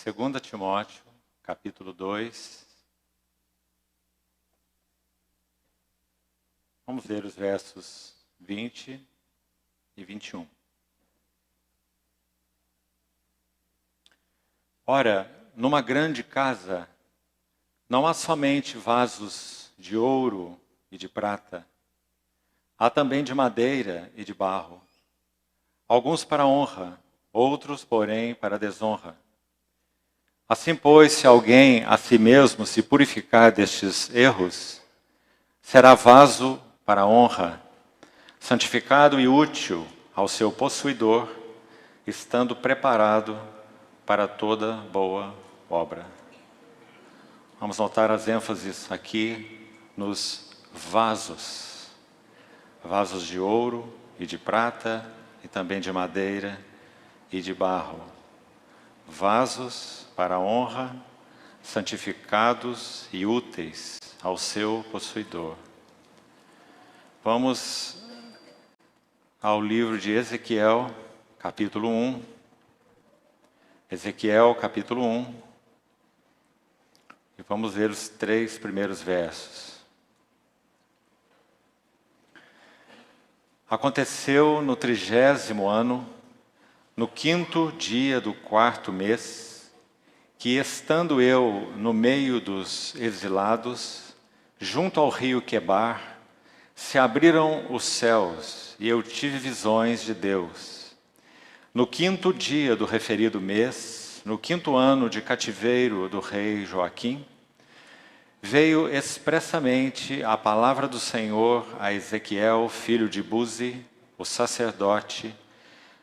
2 Timóteo, capítulo 2. Vamos ler os versos 20 e 21. Ora, numa grande casa, não há somente vasos de ouro e de prata, há também de madeira e de barro, alguns para honra, outros, porém, para desonra. Assim, pois, se alguém a si mesmo se purificar destes erros, será vaso para honra, santificado e útil ao seu possuidor, estando preparado para toda boa obra. Vamos notar as ênfases aqui nos vasos. Vasos de ouro e de prata, e também de madeira e de barro. Vasos para honra, santificados e úteis ao seu possuidor. Vamos ao livro de Ezequiel, capítulo 1. Ezequiel, capítulo 1. E vamos ver os 3 primeiros versos. Aconteceu no 30º ano, no 5º dia do 4º mês, que estando eu no meio dos exilados, junto ao rio Quebar, se abriram os céus e eu tive visões de Deus. No 5º dia do referido mês, no 5º ano de cativeiro do rei Joaquim, veio expressamente a palavra do Senhor a Ezequiel, filho de Buzi, o sacerdote,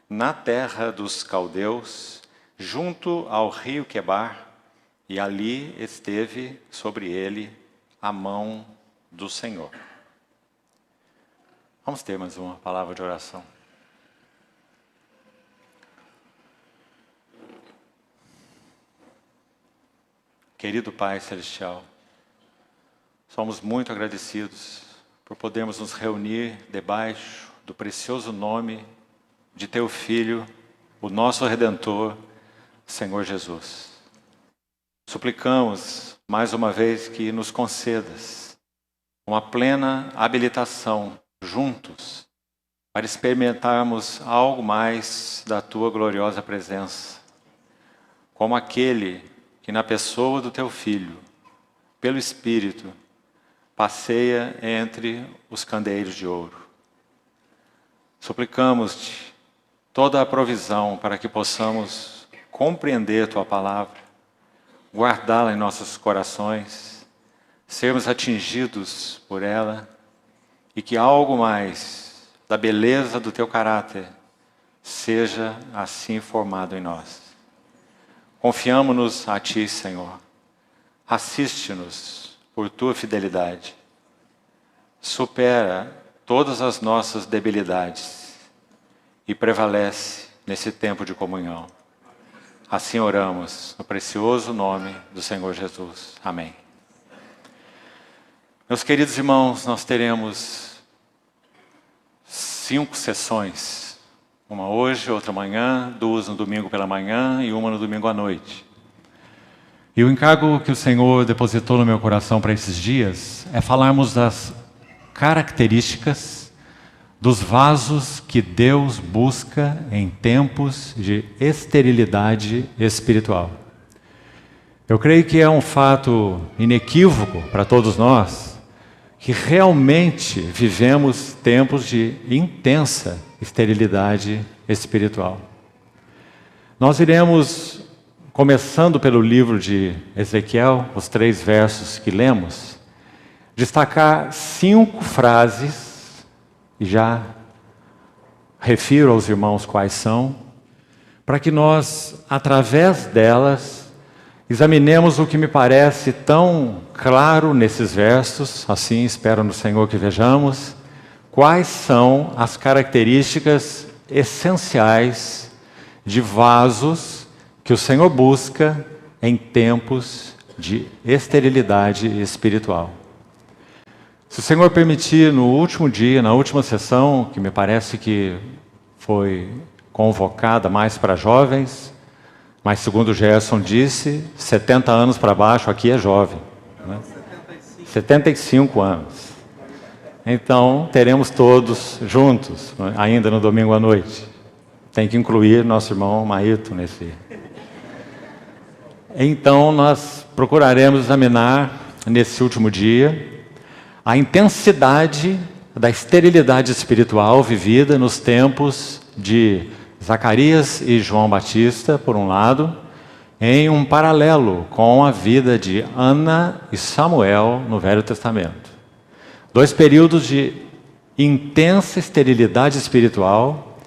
na terra dos caldeus, junto ao rio Quebar, e ali esteve sobre ele a mão do Senhor. Vamos ter mais uma palavra de oração. Querido Pai Celestial, somos muito agradecidos por podermos nos reunir debaixo do precioso nome de Teu Filho, o nosso Redentor, Senhor Jesus. Suplicamos, mais uma vez, que nos concedas uma plena habilitação juntos para experimentarmos algo mais da Tua gloriosa presença, como aquele que na pessoa do Teu Filho, pelo Espírito, passeia entre os candeeiros de ouro. Suplicamos-te toda a provisão para que possamos compreender Tua palavra, guardá-la em nossos corações, sermos atingidos por ela e que algo mais da beleza do Teu caráter seja assim formado em nós. Confiamo-nos a Ti, Senhor. Assiste-nos por Tua fidelidade. Supera todas as nossas debilidades e prevalece nesse tempo de comunhão. Assim oramos, no precioso nome do Senhor Jesus. Amém. Meus queridos irmãos, nós teremos 5 sessões. Uma hoje, outra amanhã, 2 no domingo pela manhã e 1 no domingo à noite. E o encargo que o Senhor depositou no meu coração para esses dias é falarmos das características dos vasos que Deus busca em tempos de esterilidade espiritual. Eu creio que é um fato inequívoco para todos nós que realmente vivemos tempos de intensa esterilidade espiritual. Nós iremos, começando pelo livro de Ezequiel, os 3 versos que lemos, destacar 5 frases, e já refiro aos irmãos quais são, para que nós, através delas, examinemos o que me parece tão claro nesses versos, assim espero no Senhor que vejamos, quais são as características essenciais de vasos que o Senhor busca em tempos de esterilidade espiritual. Se o Senhor permitir, no último dia, na última sessão, que me parece que foi convocada mais para jovens, Mas segundo o Gerson disse, 70 anos para baixo aqui é jovem. Né? 75 anos. Então, teremos todos juntos, né? Ainda no domingo à noite. Tem que incluir nosso irmão Maíto nesse. Então, nós procuraremos examinar, nesse último dia, a intensidade da esterilidade espiritual vivida nos tempos de Zacarias e João Batista, por um lado, em um paralelo com a vida de Ana e Samuel no Velho Testamento. 2 períodos de intensa esterilidade espiritual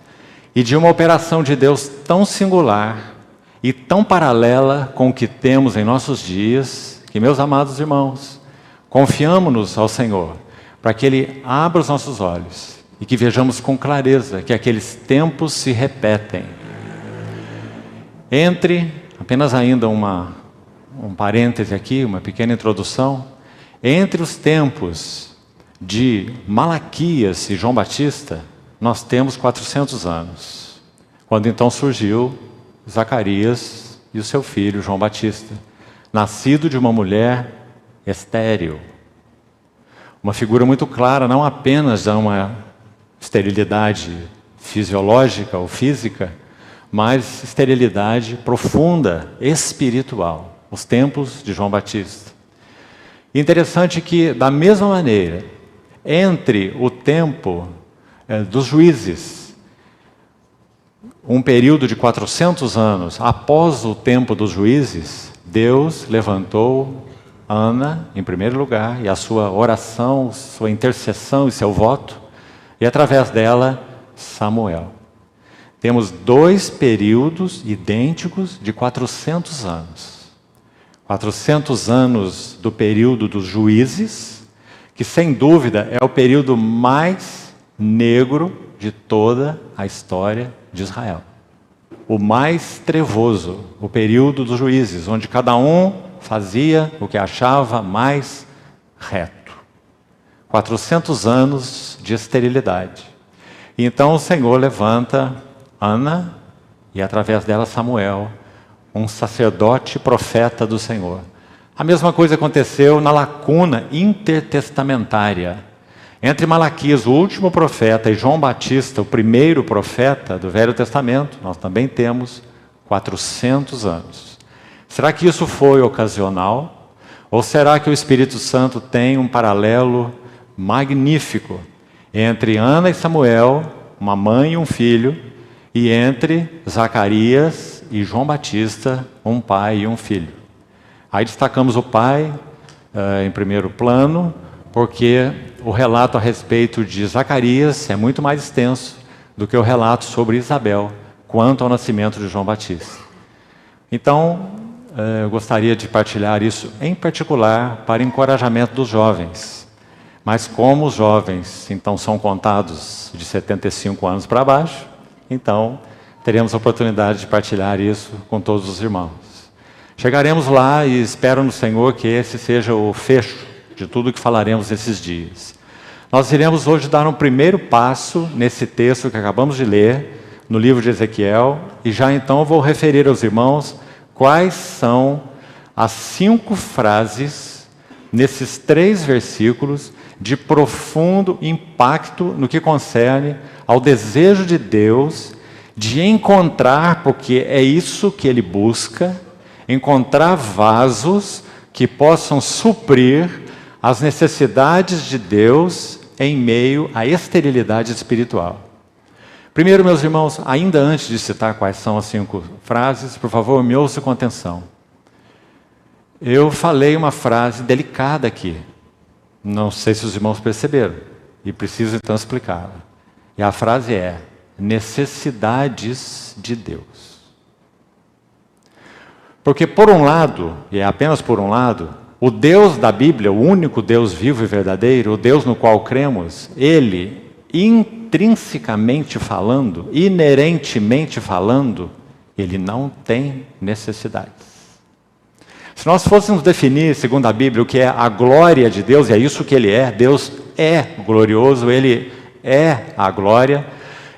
e de uma operação de Deus tão singular e tão paralela com o que temos em nossos dias, que, meus amados irmãos, confiamo-nos ao Senhor, para que Ele abra os nossos olhos e que vejamos com clareza que aqueles tempos se repetem. Apenas ainda um parêntese aqui, uma pequena introdução, entre os tempos de Malaquias e João Batista, nós temos 400 anos, quando então surgiu Zacarias e o seu filho João Batista, nascido de uma mulher estéril. Uma figura muito clara, não apenas de uma esterilidade fisiológica ou física, mas esterilidade profunda, espiritual, os tempos de João Batista. Interessante que, da mesma maneira, entre o tempo dos juízes, um período de 400 anos após o tempo dos juízes, Deus levantou Ana, em primeiro lugar, e a sua oração, sua intercessão e seu voto, e através dela, Samuel. Temos 2 períodos idênticos de 400 anos. 400 anos do período dos juízes, que sem dúvida é o período mais negro de toda a história de Israel. O mais trevoso, o período dos juízes, onde cada um fazia o que achava mais reto. 400 anos de esterilidade. E então o Senhor levanta Ana e através dela Samuel, um sacerdote profeta do Senhor. A mesma coisa aconteceu na lacuna intertestamentária. Entre Malaquias, o último profeta, e João Batista, o primeiro profeta do Velho Testamento, nós também temos 400 anos. Será que isso foi ocasional? Ou será que o Espírito Santo tem um paralelo magnífico entre Ana e Samuel, uma mãe e um filho, e entre Zacarias e João Batista, um pai e um filho? Aí destacamos o pai em primeiro plano, porque o relato a respeito de Zacarias é muito mais extenso do que o relato sobre Isabel, quanto ao nascimento de João Batista. Então, eu gostaria de partilhar isso, em particular, para encorajamento dos jovens. Mas como os jovens, então, são contados de 75 anos para baixo, então, teremos a oportunidade de partilhar isso com todos os irmãos. Chegaremos lá e espero no Senhor que esse seja o fecho de tudo que falaremos nesses dias. Nós iremos hoje dar um primeiro passo nesse texto que acabamos de ler, no livro de Ezequiel, e já então eu vou referir aos irmãos quais são as 5 frases, nesses 3 versículos, de profundo impacto no que concerne ao desejo de Deus de encontrar, porque é isso que Ele busca, encontrar vasos que possam suprir as necessidades de Deus em meio à esterilidade espiritual. Primeiro, meus irmãos, ainda antes de citar quais são as 5 frases, por favor, me ouça com atenção. Eu falei uma frase delicada aqui. Não sei se os irmãos perceberam. E preciso então explicá-la. E a frase é: necessidades de Deus. Porque por um lado, e é apenas por um lado, o Deus da Bíblia, o único Deus vivo e verdadeiro, o Deus no qual cremos, Ele, intrinsecamente falando, inerentemente falando, Ele não tem necessidades. Se nós fôssemos definir, segundo a Bíblia, o que é a glória de Deus, e é isso que Ele é, Deus é glorioso, Ele é a glória.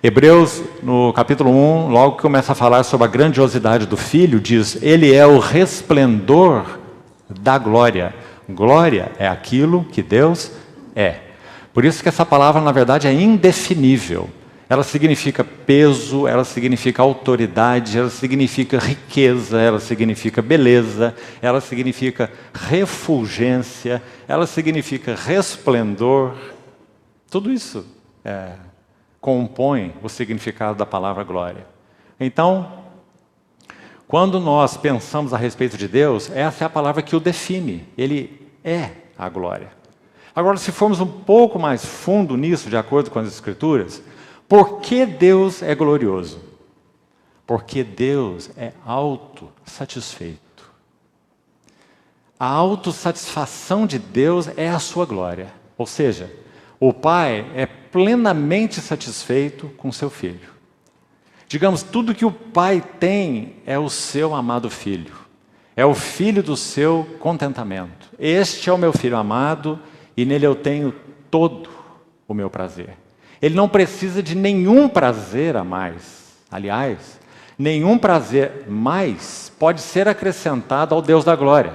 Hebreus, no capítulo 1, logo que começa a falar sobre a grandiosidade do Filho, diz: Ele é o resplendor da glória. Glória é aquilo que Deus é. Por isso que essa palavra, na verdade, é indefinível. Ela significa peso, ela significa autoridade, ela significa riqueza, ela significa beleza, ela significa refulgência, ela significa resplendor. Tudo isso compõe o significado da palavra glória. Então, quando nós pensamos a respeito de Deus, essa é a palavra que o define. Ele é a glória. Agora, se formos um pouco mais fundo nisso, de acordo com as Escrituras, por que Deus é glorioso? Porque Deus é autossatisfeito. A autossatisfação de Deus é a sua glória. Ou seja, o Pai é plenamente satisfeito com seu Filho. Digamos, tudo que o Pai tem é o seu amado Filho. É o Filho do seu contentamento. Este é o meu Filho amado e nele eu tenho todo o meu prazer. Ele não precisa de nenhum prazer a mais. Aliás, nenhum prazer mais pode ser acrescentado ao Deus da glória.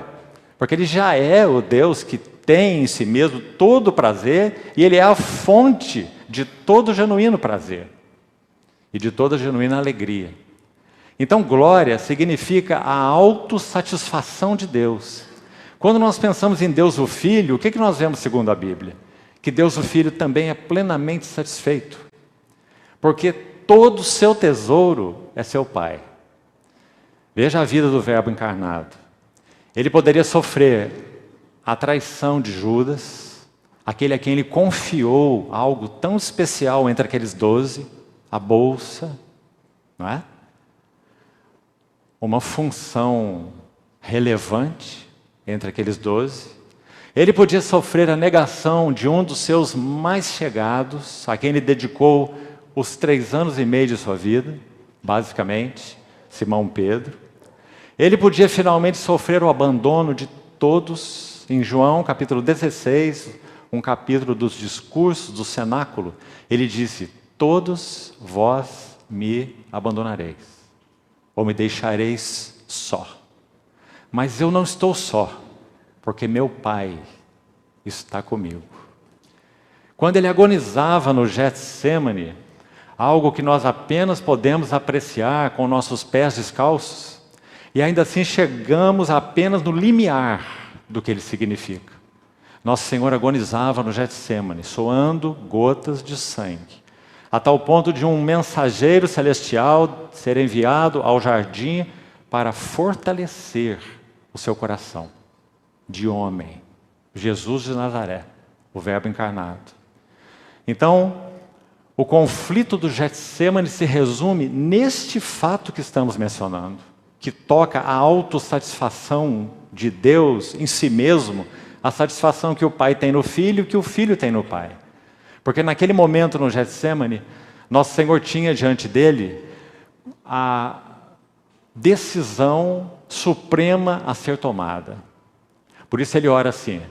Porque Ele já é o Deus que tem em si mesmo todo o prazer e Ele é a fonte de todo genuíno prazer e de toda genuína alegria. Então, glória significa a autossatisfação de Deus. Quando nós pensamos em Deus o Filho, o que nós vemos segundo a Bíblia? Que Deus o Filho também é plenamente satisfeito, porque todo o seu tesouro é seu Pai. Veja a vida do Verbo encarnado. Ele poderia sofrer a traição de Judas, aquele a quem ele confiou algo tão especial entre aqueles 12, a bolsa, não é? Uma função relevante entre aqueles 12. Ele podia sofrer a negação de um dos seus mais chegados, a quem ele dedicou os 3 anos e meio de sua vida, basicamente, Simão Pedro. Ele podia finalmente sofrer o abandono de todos. Em João, capítulo 16, um capítulo dos discursos do cenáculo, ele disse: todos vós me abandonareis, ou me deixareis só. Mas eu não estou só, porque meu Pai está comigo. Quando ele agonizava no Getsêmani, algo que nós apenas podemos apreciar com nossos pés descalços, e ainda assim chegamos apenas no limiar do que ele significa. Nosso Senhor agonizava no Getsêmani, suando gotas de sangue, a tal ponto de um mensageiro celestial ser enviado ao jardim para fortalecer o seu coração de homem, Jesus de Nazaré, o Verbo encarnado. Então, o conflito do Getsêmani se resume neste fato que estamos mencionando, que toca a autossatisfação de Deus em si mesmo, a satisfação que o Pai tem no Filho, que o Filho tem no Pai. Porque naquele momento no Getsêmani, nosso Senhor tinha diante dele a decisão suprema a ser tomada. Por isso ele ora assim: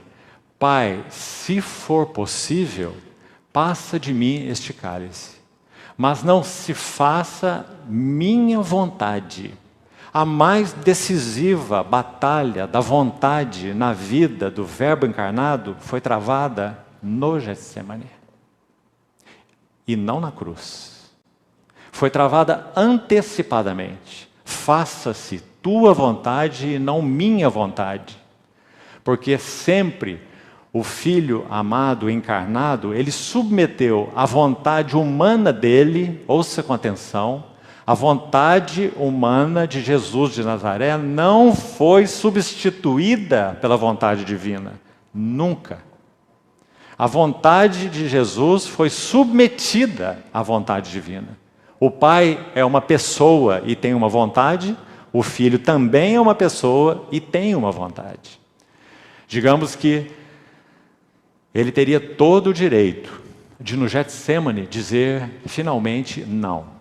Pai, se for possível, passa de mim este cálice, mas não se faça minha vontade. A mais decisiva batalha da vontade na vida do Verbo encarnado foi travada no Getsêmani e não na cruz. Foi travada antecipadamente. Faça-se tua vontade e não minha vontade. Porque sempre o Filho amado encarnado, ele submeteu a vontade humana dele, ouça com atenção, a vontade humana de Jesus de Nazaré não foi substituída pela vontade divina. Nunca. A vontade de Jesus foi submetida à vontade divina. O Pai é uma pessoa e tem uma vontade, o Filho também é uma pessoa e tem uma vontade. Digamos que ele teria todo o direito de, no Getsêmani, dizer finalmente não.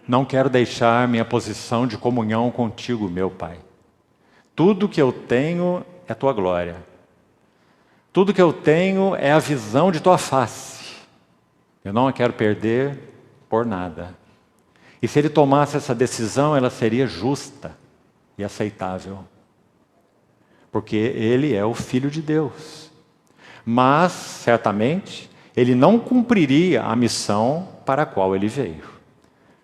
Não quero deixar minha posição de comunhão contigo, meu Pai. Tudo que eu tenho é tua glória. Tudo que eu tenho é a visão de tua face. Eu não a quero perder por nada. E se ele tomasse essa decisão, ela seria justa e aceitável. Porque ele é o Filho de Deus. Mas, certamente, ele não cumpriria a missão para a qual ele veio.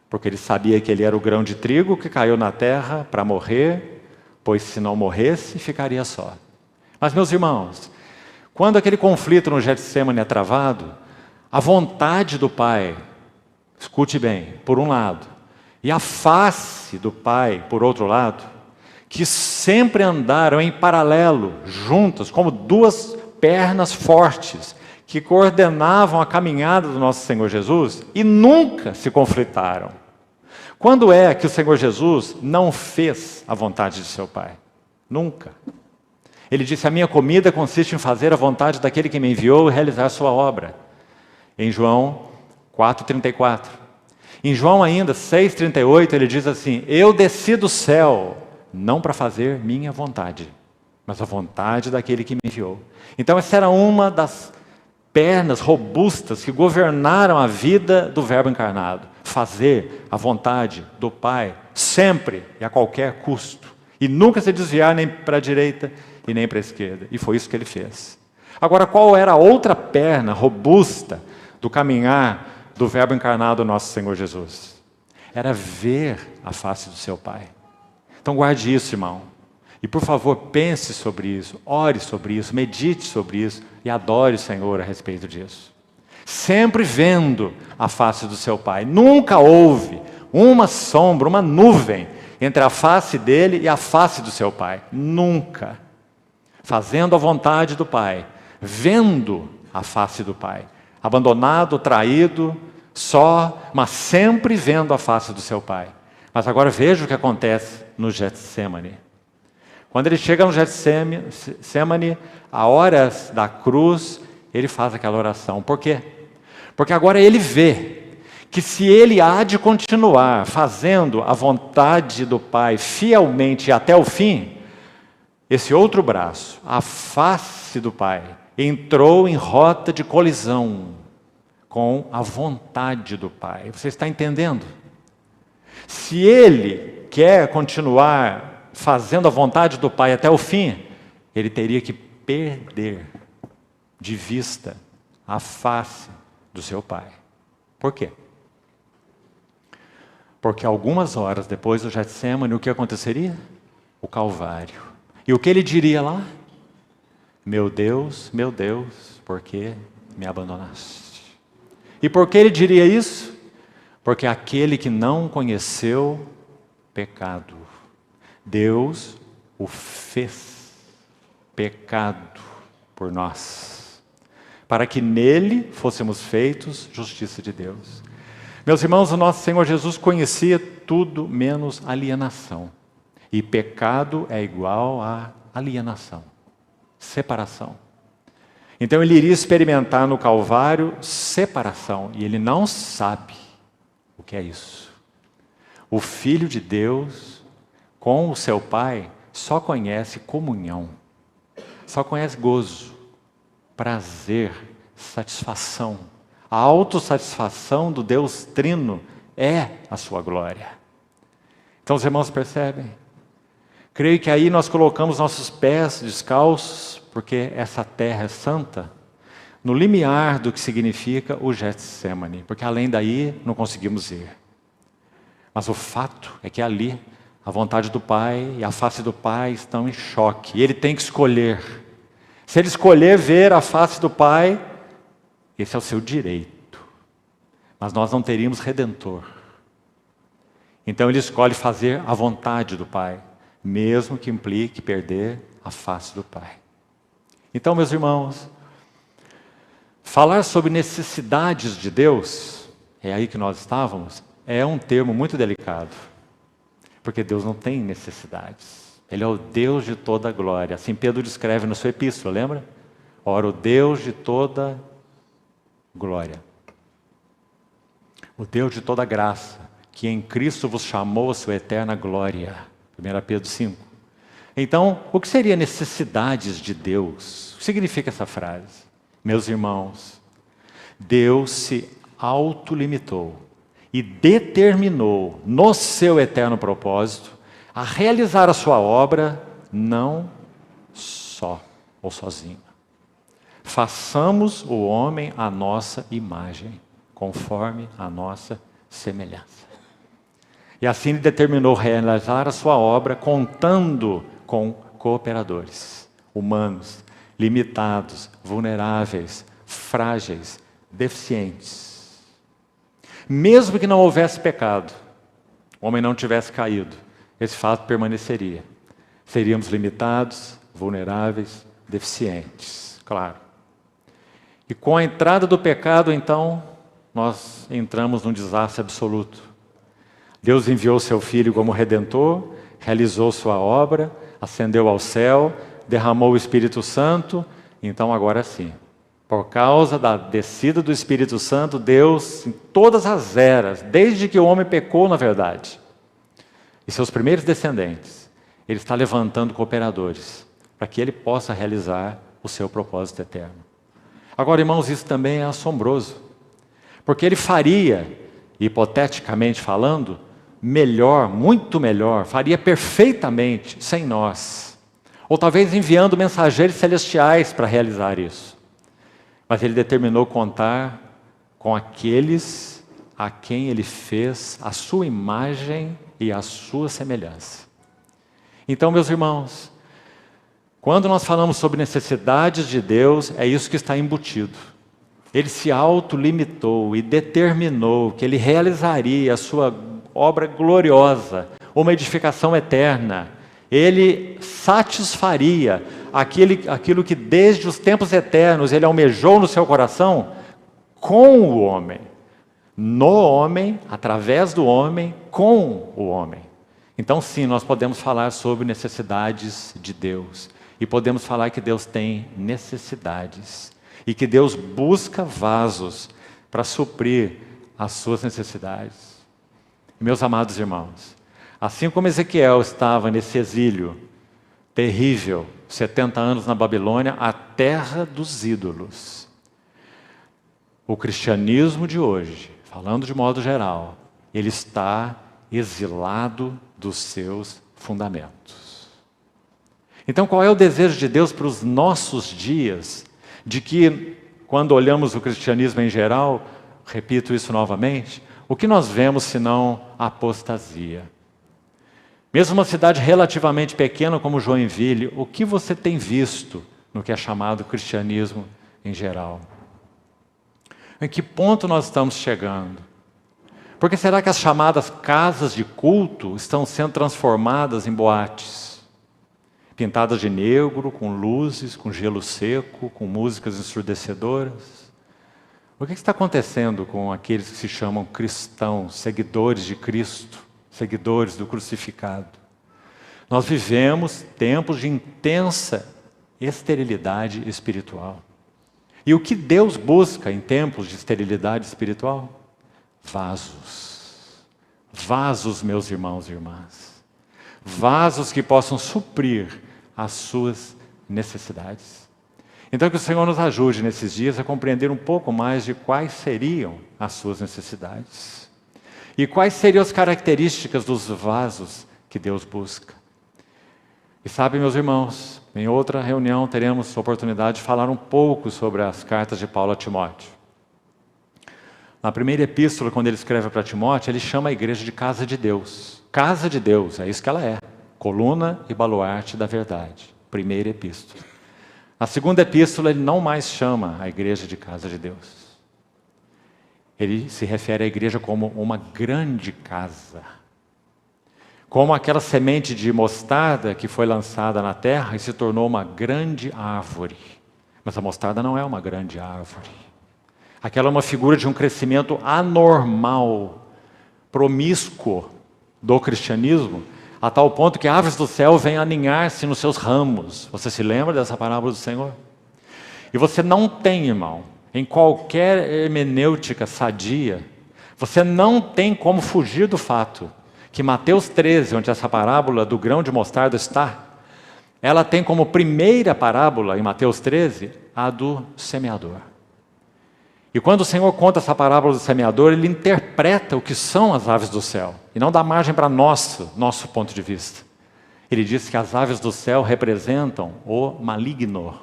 Porque ele sabia que ele era o grão de trigo que caiu na terra para morrer, pois se não morresse, ficaria só. Mas, meus irmãos, quando aquele conflito no Getsemane é travado, a vontade do Pai, escute bem, por um lado, e a face do Pai, por outro lado, que sempre andaram em paralelo, juntas, como duas pernas fortes, que coordenavam a caminhada do nosso Senhor Jesus e nunca se conflitaram. Quando é que o Senhor Jesus não fez a vontade de seu Pai? Nunca. Ele disse: a minha comida consiste em fazer a vontade daquele que me enviou e realizar a sua obra. Em João 4,34. Em João ainda 6,38, ele diz assim: eu desci do céu, não para fazer minha vontade, mas a vontade daquele que me enviou. Então essa era uma das pernas robustas que governaram a vida do Verbo encarnado. Fazer a vontade do Pai, sempre e a qualquer custo. E nunca se desviar nem para a direita e nem para a esquerda. E foi isso que ele fez. Agora, qual era a outra perna robusta do caminhar do Verbo encarnado, nosso Senhor Jesus? Era ver a face do seu Pai. Então guarde isso, irmão. E por favor, pense sobre isso, ore sobre isso, medite sobre isso e adore o Senhor a respeito disso. Sempre vendo a face do seu Pai. Nunca houve uma sombra, uma nuvem entre a face dele e a face do seu Pai. Nunca. Fazendo a vontade do Pai, vendo a face do Pai. Abandonado, traído, só, mas sempre vendo a face do seu Pai. Mas agora veja o que acontece no Getsemane. Quando ele chega no Getsemane, a horas da cruz, ele faz aquela oração. Por quê? Porque agora ele vê que se ele há de continuar fazendo a vontade do Pai fielmente até o fim, esse outro braço, a face do Pai, entrou em rota de colisão com a vontade do Pai. Você está entendendo? Se ele quer continuar fazendo a vontade do Pai até o fim, ele teria que perder de vista a face do seu Pai. Por quê? Porque algumas horas depois do Getsemane, o que aconteceria? O Calvário. E o que ele diria lá? Meu Deus, por que me abandonaste? E por que ele diria isso? Porque aquele que não conheceu pecado, Deus o fez pecado por nós, para que nele fôssemos feitos justiça de Deus. Meus irmãos, o nosso Senhor Jesus conhecia tudo menos alienação. E pecado é igual a alienação, separação. Então ele iria experimentar no Calvário separação, e ele não sabe o que é isso. O Filho de Deus, com o seu Pai, só conhece comunhão, só conhece gozo, prazer, satisfação. A autossatisfação do Deus Trino é a sua glória. Então os irmãos percebem? Creio que aí nós colocamos nossos pés descalços, porque essa terra é santa, no limiar do que significa o Getsemane, porque além daí não conseguimos ir. Mas o fato é que ali a vontade do Pai e a face do Pai estão em choque, e ele tem que escolher. Se ele escolher ver a face do Pai, esse é o seu direito, mas nós não teríamos Redentor. Então ele escolhe fazer a vontade do Pai, mesmo que implique perder a face do Pai. Então, meus irmãos, falar sobre necessidades de Deus, é aí que nós estávamos, é um termo muito delicado, porque Deus não tem necessidades. Ele é o Deus de toda glória. Assim Pedro descreve na sua epístola, lembra? Ora, o Deus de toda glória, o Deus de toda graça, que em Cristo vos chamou a sua eterna glória. 1 Pedro 5. Então, o que seria necessidades de Deus? O que significa essa frase? Meus irmãos, Deus se autolimitou e determinou no seu eterno propósito a realizar a sua obra não só ou sozinho. Façamos o homem à nossa imagem, conforme a nossa semelhança. E assim ele determinou realizar a sua obra contando com cooperadores humanos, limitados, vulneráveis, frágeis, deficientes. Mesmo que não houvesse pecado, o homem não tivesse caído, esse fato permaneceria. Seríamos limitados, vulneráveis, deficientes, claro. E com a entrada do pecado, então, nós entramos num desastre absoluto. Deus enviou seu Filho como Redentor, realizou sua obra, ascendeu ao céu, derramou o Espírito Santo. Então agora sim, por causa da descida do Espírito Santo, Deus, em todas as eras, desde que o homem pecou na verdade, e seus primeiros descendentes, Ele está levantando cooperadores, para que Ele possa realizar o seu propósito eterno. Agora, irmãos, isso também é assombroso, porque Ele faria, hipoteticamente falando, melhor, muito melhor, faria perfeitamente sem nós. Ou talvez enviando mensageiros celestiais para realizar isso. Mas Ele determinou contar com aqueles a quem Ele fez a sua imagem e a sua semelhança. Então, meus irmãos, quando nós falamos sobre necessidades de Deus, é isso que está embutido. Ele se autolimitou e determinou que Ele realizaria a sua obra gloriosa, uma edificação eterna. Ele satisfaria aquilo que desde os tempos eternos Ele almejou no seu coração com o homem. No homem, através do homem, com o homem. Então sim, nós podemos falar sobre necessidades de Deus. E podemos falar que Deus tem necessidades. E que Deus busca vasos para suprir as suas necessidades. Meus amados irmãos, assim como Ezequiel estava nesse exílio terrível, 70 anos na Babilônia, a terra dos ídolos, o cristianismo de hoje, falando de modo geral, ele está exilado dos seus fundamentos. Então, qual é o desejo de Deus para os nossos dias? De que, quando olhamos o cristianismo em geral, repito isso novamente, o que nós vemos senão apostasia? Mesmo uma cidade relativamente pequena como Joinville, o que você tem visto no que é chamado cristianismo em geral? Em que ponto nós estamos chegando? Porque será que as chamadas casas de culto estão sendo transformadas em boates? Pintadas de negro, com luzes, com gelo seco, com músicas ensurdecedoras? O que está acontecendo com aqueles que se chamam cristãos, seguidores de Cristo, seguidores do crucificado? Nós vivemos tempos de intensa esterilidade espiritual. E o que Deus busca em tempos de esterilidade espiritual? Vasos. Vasos, meus irmãos e irmãs. Vasos que possam suprir as suas necessidades. Então que o Senhor nos ajude nesses dias a compreender um pouco mais de quais seriam as suas necessidades. E quais seriam as características dos vasos que Deus busca. E sabe, meus irmãos, em outra reunião teremos oportunidade de falar um pouco sobre as cartas de Paulo a Timóteo. Na primeira epístola, quando ele escreve para Timóteo, ele chama a igreja de casa de Deus. Casa de Deus, é isso que ela é. Coluna e baluarte da verdade. Primeira epístola. Na segunda epístola, ele não mais chama a igreja de casa de Deus. Ele se refere à igreja como uma grande casa. Como aquela semente de mostarda que foi lançada na terra e se tornou uma grande árvore. Mas a mostarda não é uma grande árvore. Aquela é uma figura de um crescimento anormal, promíscuo do cristianismo, a tal ponto que aves do céu vêm aninhar-se nos seus ramos. Você se lembra dessa parábola do Senhor? E você não tem, irmão, em qualquer hermenêutica sadia, você não tem como fugir do fato que Mateus 13, onde essa parábola do grão de mostarda está, ela tem como primeira parábola, em Mateus 13, a do semeador. E quando o Senhor conta essa parábola do semeador, Ele interpreta o que são as aves do céu, e não dá margem para nosso ponto de vista. Ele diz que as aves do céu representam o maligno,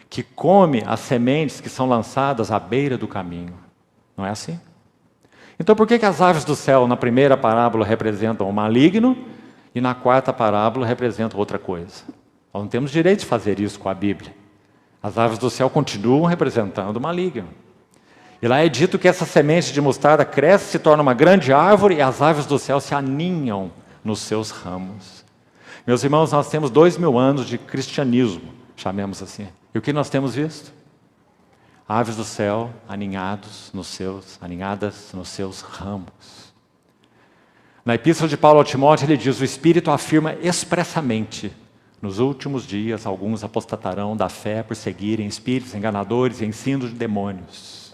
que come as sementes que são lançadas à beira do caminho. Não é assim? Então por que as aves do céu na primeira parábola representam o maligno e na quarta parábola representam outra coisa? Nós não temos direito de fazer isso com a Bíblia. As aves do céu continuam representando o maligno. E lá é dito que essa semente de mostarda cresce, se torna uma grande árvore e as aves do céu se aninham nos seus ramos. Meus irmãos, nós temos 2000 anos de cristianismo, chamemos assim. E o que nós temos visto? Aves do céu aninhadas nos seus ramos. Na epístola de Paulo ao Timóteo, ele diz: o Espírito afirma expressamente: nos últimos dias, alguns apostatarão da fé por seguirem espíritos enganadores e ensinos de demônios.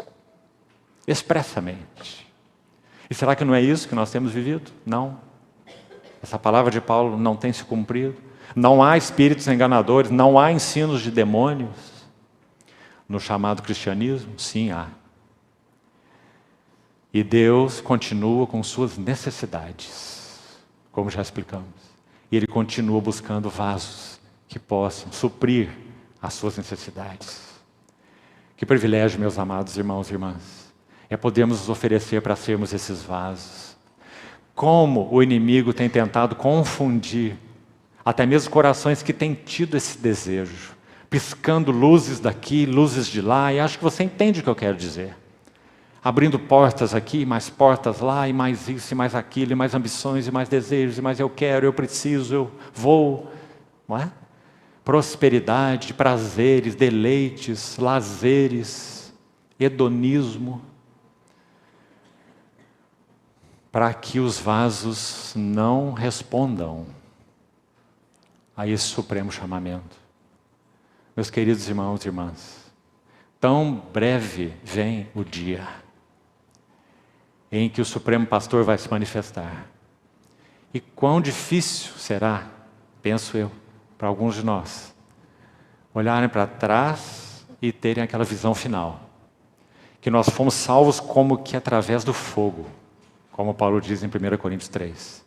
Expressamente. E será que não é isso que nós temos vivido? Não. Essa palavra de Paulo não tem se cumprido. Não há espíritos enganadores, não há ensinos de demônios no chamado cristianismo? Sim, há. E Deus continua com suas necessidades, como já explicamos. E Ele continua buscando vasos que possam suprir as suas necessidades. Que privilégio, meus amados irmãos e irmãs, é podermos nos oferecer para sermos esses vasos. Como o inimigo tem tentado confundir até mesmo corações que têm tido esse desejo, piscando luzes daqui, luzes de lá, e acho que você entende o que eu quero dizer. Abrindo portas aqui, mais portas lá, e mais isso, e mais aquilo, e mais ambições, e mais desejos, e mais eu quero, eu preciso, eu vou, não é? Prosperidade, prazeres, deleites, lazeres, hedonismo, para que os vasos não respondam a esse supremo chamamento. Meus queridos irmãos e irmãs, tão breve vem o dia em que o Supremo Pastor vai se manifestar. E quão difícil será, penso eu, para alguns de nós, olharem para trás e terem aquela visão final. Que nós fomos salvos como que através do fogo, como Paulo diz em 1 Coríntios 3.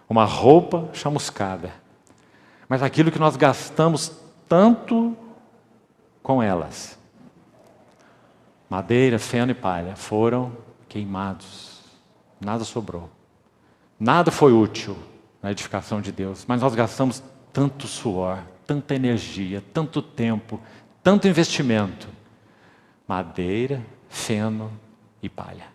Uma roupa chamuscada. Mas aquilo que nós gastamos tanto com elas, madeira, feno e palha, foram queimados. Nada sobrou. Nada foi útil na edificação de Deus. Mas nós gastamos tanto suor, tanta energia, tanto tempo, tanto investimento. Madeira, feno e palha.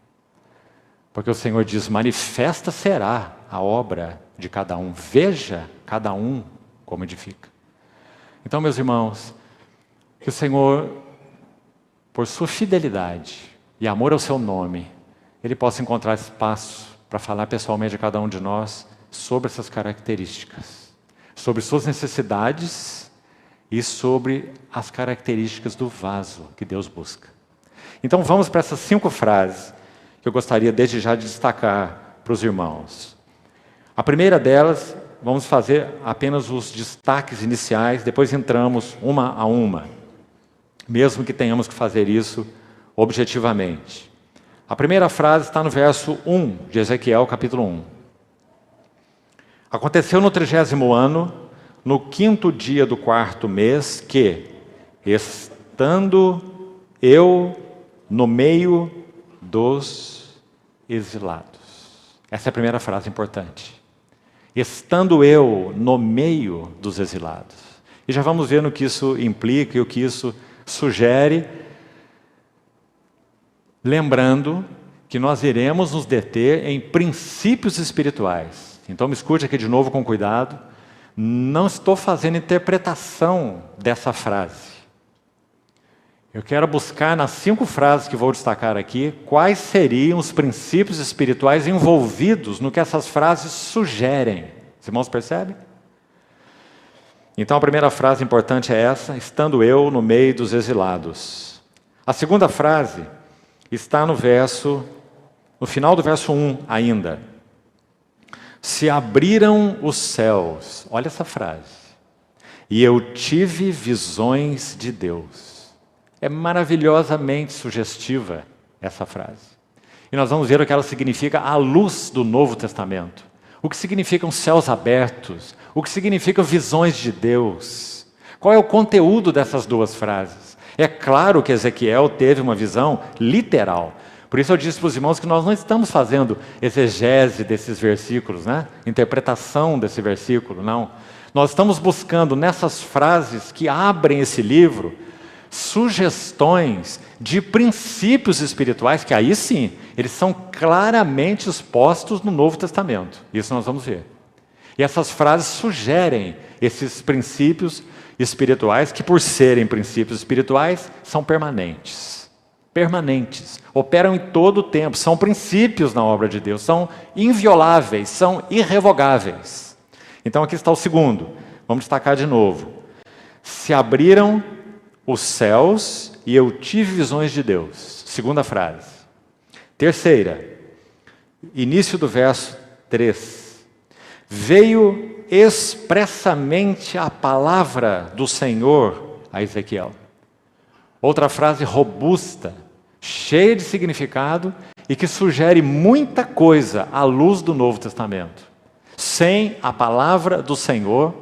Porque o Senhor diz: manifesta será a obra de cada um. Veja cada um como edifica. Então, meus irmãos, que o Senhor, por sua fidelidade e amor ao seu nome, Ele possa encontrar espaço para falar pessoalmente a cada um de nós sobre essas características, sobre suas necessidades e sobre as características do vaso que Deus busca. Então vamos para essas 5 frases que eu gostaria desde já de destacar para os irmãos. A primeira delas, vamos fazer apenas os destaques iniciais, depois entramos uma a uma, mesmo que tenhamos que fazer isso objetivamente. A primeira frase está no verso 1 de Ezequiel, capítulo 1. Aconteceu no 30º ano, no 5º dia do 4º mês, que, estando eu no meio dos exilados. Essa é a primeira frase importante. Estando eu no meio dos exilados. E já vamos ver no que isso implica e o que isso sugere, lembrando que nós iremos nos deter em princípios espirituais. Então me escute aqui de novo com cuidado. Não estou fazendo interpretação dessa frase. Eu quero buscar nas 5 frases que vou destacar aqui, quais seriam os princípios espirituais envolvidos no que essas frases sugerem. Os irmãos percebem? Então a primeira frase importante é essa: estando eu no meio dos exilados. A segunda frase está no final do verso 1 ainda. Se abriram os céus, olha essa frase, e eu tive visões de Deus. É maravilhosamente sugestiva essa frase. E nós vamos ver o que ela significa à luz do Novo Testamento. O que significam céus abertos, o que significam visões de Deus. Qual é o conteúdo dessas duas frases? É claro que Ezequiel teve uma visão literal. Por isso eu disse para os irmãos que nós não estamos fazendo exegese desses versículos, né? Interpretação desse versículo, não. Nós estamos buscando nessas frases que abrem esse livro sugestões de princípios espirituais que aí sim, eles são claramente expostos no Novo Testamento. Isso nós vamos ver. E essas frases sugerem esses princípios espirituais que, por serem princípios espirituais, são permanentes. Permanentes, operam em todo o tempo, são princípios na obra de Deus, são invioláveis, são irrevogáveis. Então aqui está o segundo, vamos destacar de novo. Se abriram os céus e eu tive visões de Deus. Segunda frase. Terceira, início do verso 3. Veio expressamente a palavra do Senhor a Ezequiel. Outra frase robusta, cheia de significado e que sugere muita coisa à luz do Novo Testamento. Sem a palavra do Senhor,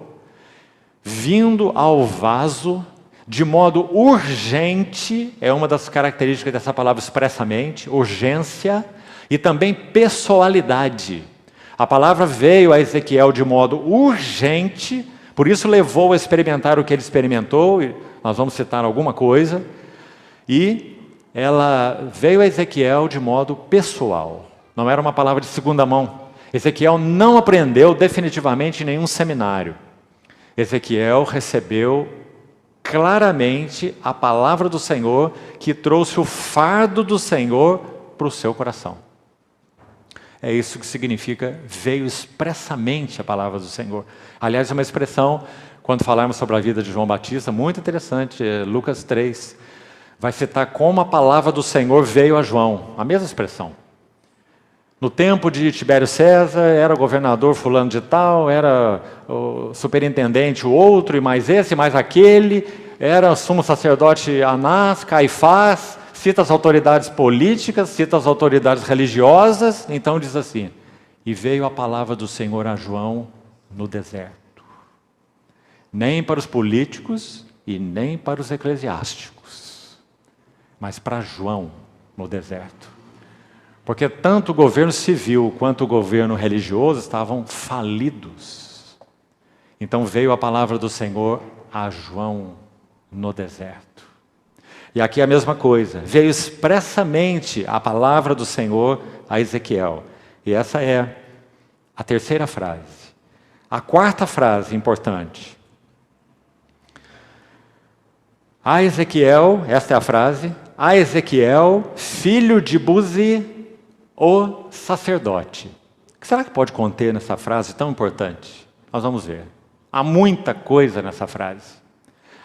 vindo ao vaso, de modo urgente, é uma das características dessa palavra expressamente, urgência e também pessoalidade. A palavra veio a Ezequiel de modo urgente, por isso levou a experimentar o que ele experimentou, e nós vamos citar alguma coisa, e ela veio a Ezequiel de modo pessoal, não era uma palavra de segunda mão. Ezequiel não aprendeu definitivamente em nenhum seminário. Ezequiel recebeu claramente a palavra do Senhor, que trouxe o fardo do Senhor para o seu coração. É isso que significa, veio expressamente a palavra do Senhor. Aliás, é uma expressão, quando falarmos sobre a vida de João Batista, muito interessante, Lucas 3, vai citar como a palavra do Senhor veio a João, a mesma expressão. No tempo de Tibério César, era governador fulano de tal, era o superintendente o outro, e mais esse, mais aquele, era sumo sacerdote Anás, Caifás, cita as autoridades políticas, cita as autoridades religiosas, então diz assim, e veio a palavra do Senhor a João no deserto. Nem para os políticos e nem para os eclesiásticos, mas para João no deserto. Porque tanto o governo civil quanto o governo religioso estavam falidos. Então veio a palavra do Senhor a João no deserto. E aqui é a mesma coisa. Veio expressamente a palavra do Senhor a Ezequiel. E essa é a terceira frase. A quarta frase importante. A Ezequiel, esta é a frase, a Ezequiel, filho de Buzi, o sacerdote. O que será que pode conter nessa frase tão importante? Nós vamos ver. Há muita coisa nessa frase.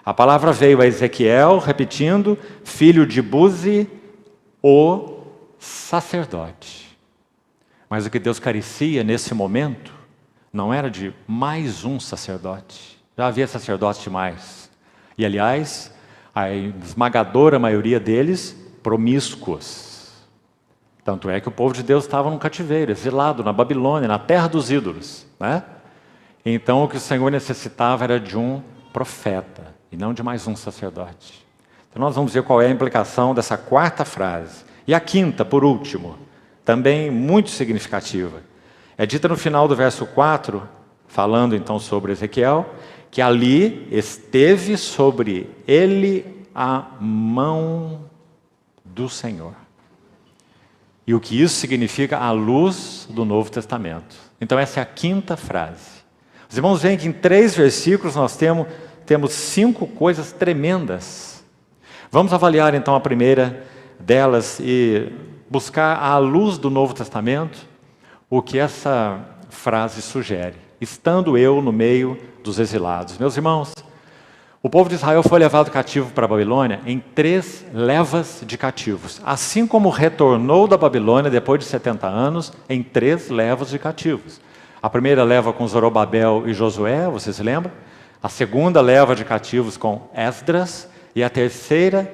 A palavra veio a Ezequiel, repetindo, filho de Buzi, o sacerdote. Mas o que Deus carecia nesse momento não era de mais um sacerdote. Já havia sacerdotes demais. E, aliás, a esmagadora maioria deles, promíscuos. Tanto é que o povo de Deus estava no cativeiro, exilado na Babilônia, na terra dos ídolos, né? Então o que o Senhor necessitava era de um profeta, e não de mais um sacerdote. Então nós vamos ver qual é a implicação dessa quarta frase. E a quinta, por último, também muito significativa. É dita no final do verso 4, falando então sobre Ezequiel, que ali esteve sobre ele a mão do Senhor. E o que isso significa à luz do Novo Testamento. Então essa é a quinta frase. Os irmãos veem que em 3 versículos nós temos 5 coisas tremendas. Vamos avaliar então a primeira delas e buscar à luz do Novo Testamento o que essa frase sugere. Estando eu no meio dos exilados. Meus irmãos, o povo de Israel foi levado cativo para a Babilônia em 3 levas de cativos. Assim como retornou da Babilônia depois de 70 anos, em 3 levas de cativos. A primeira leva com Zorobabel e Josué, você se lembra? A segunda leva de cativos com Esdras. E a terceira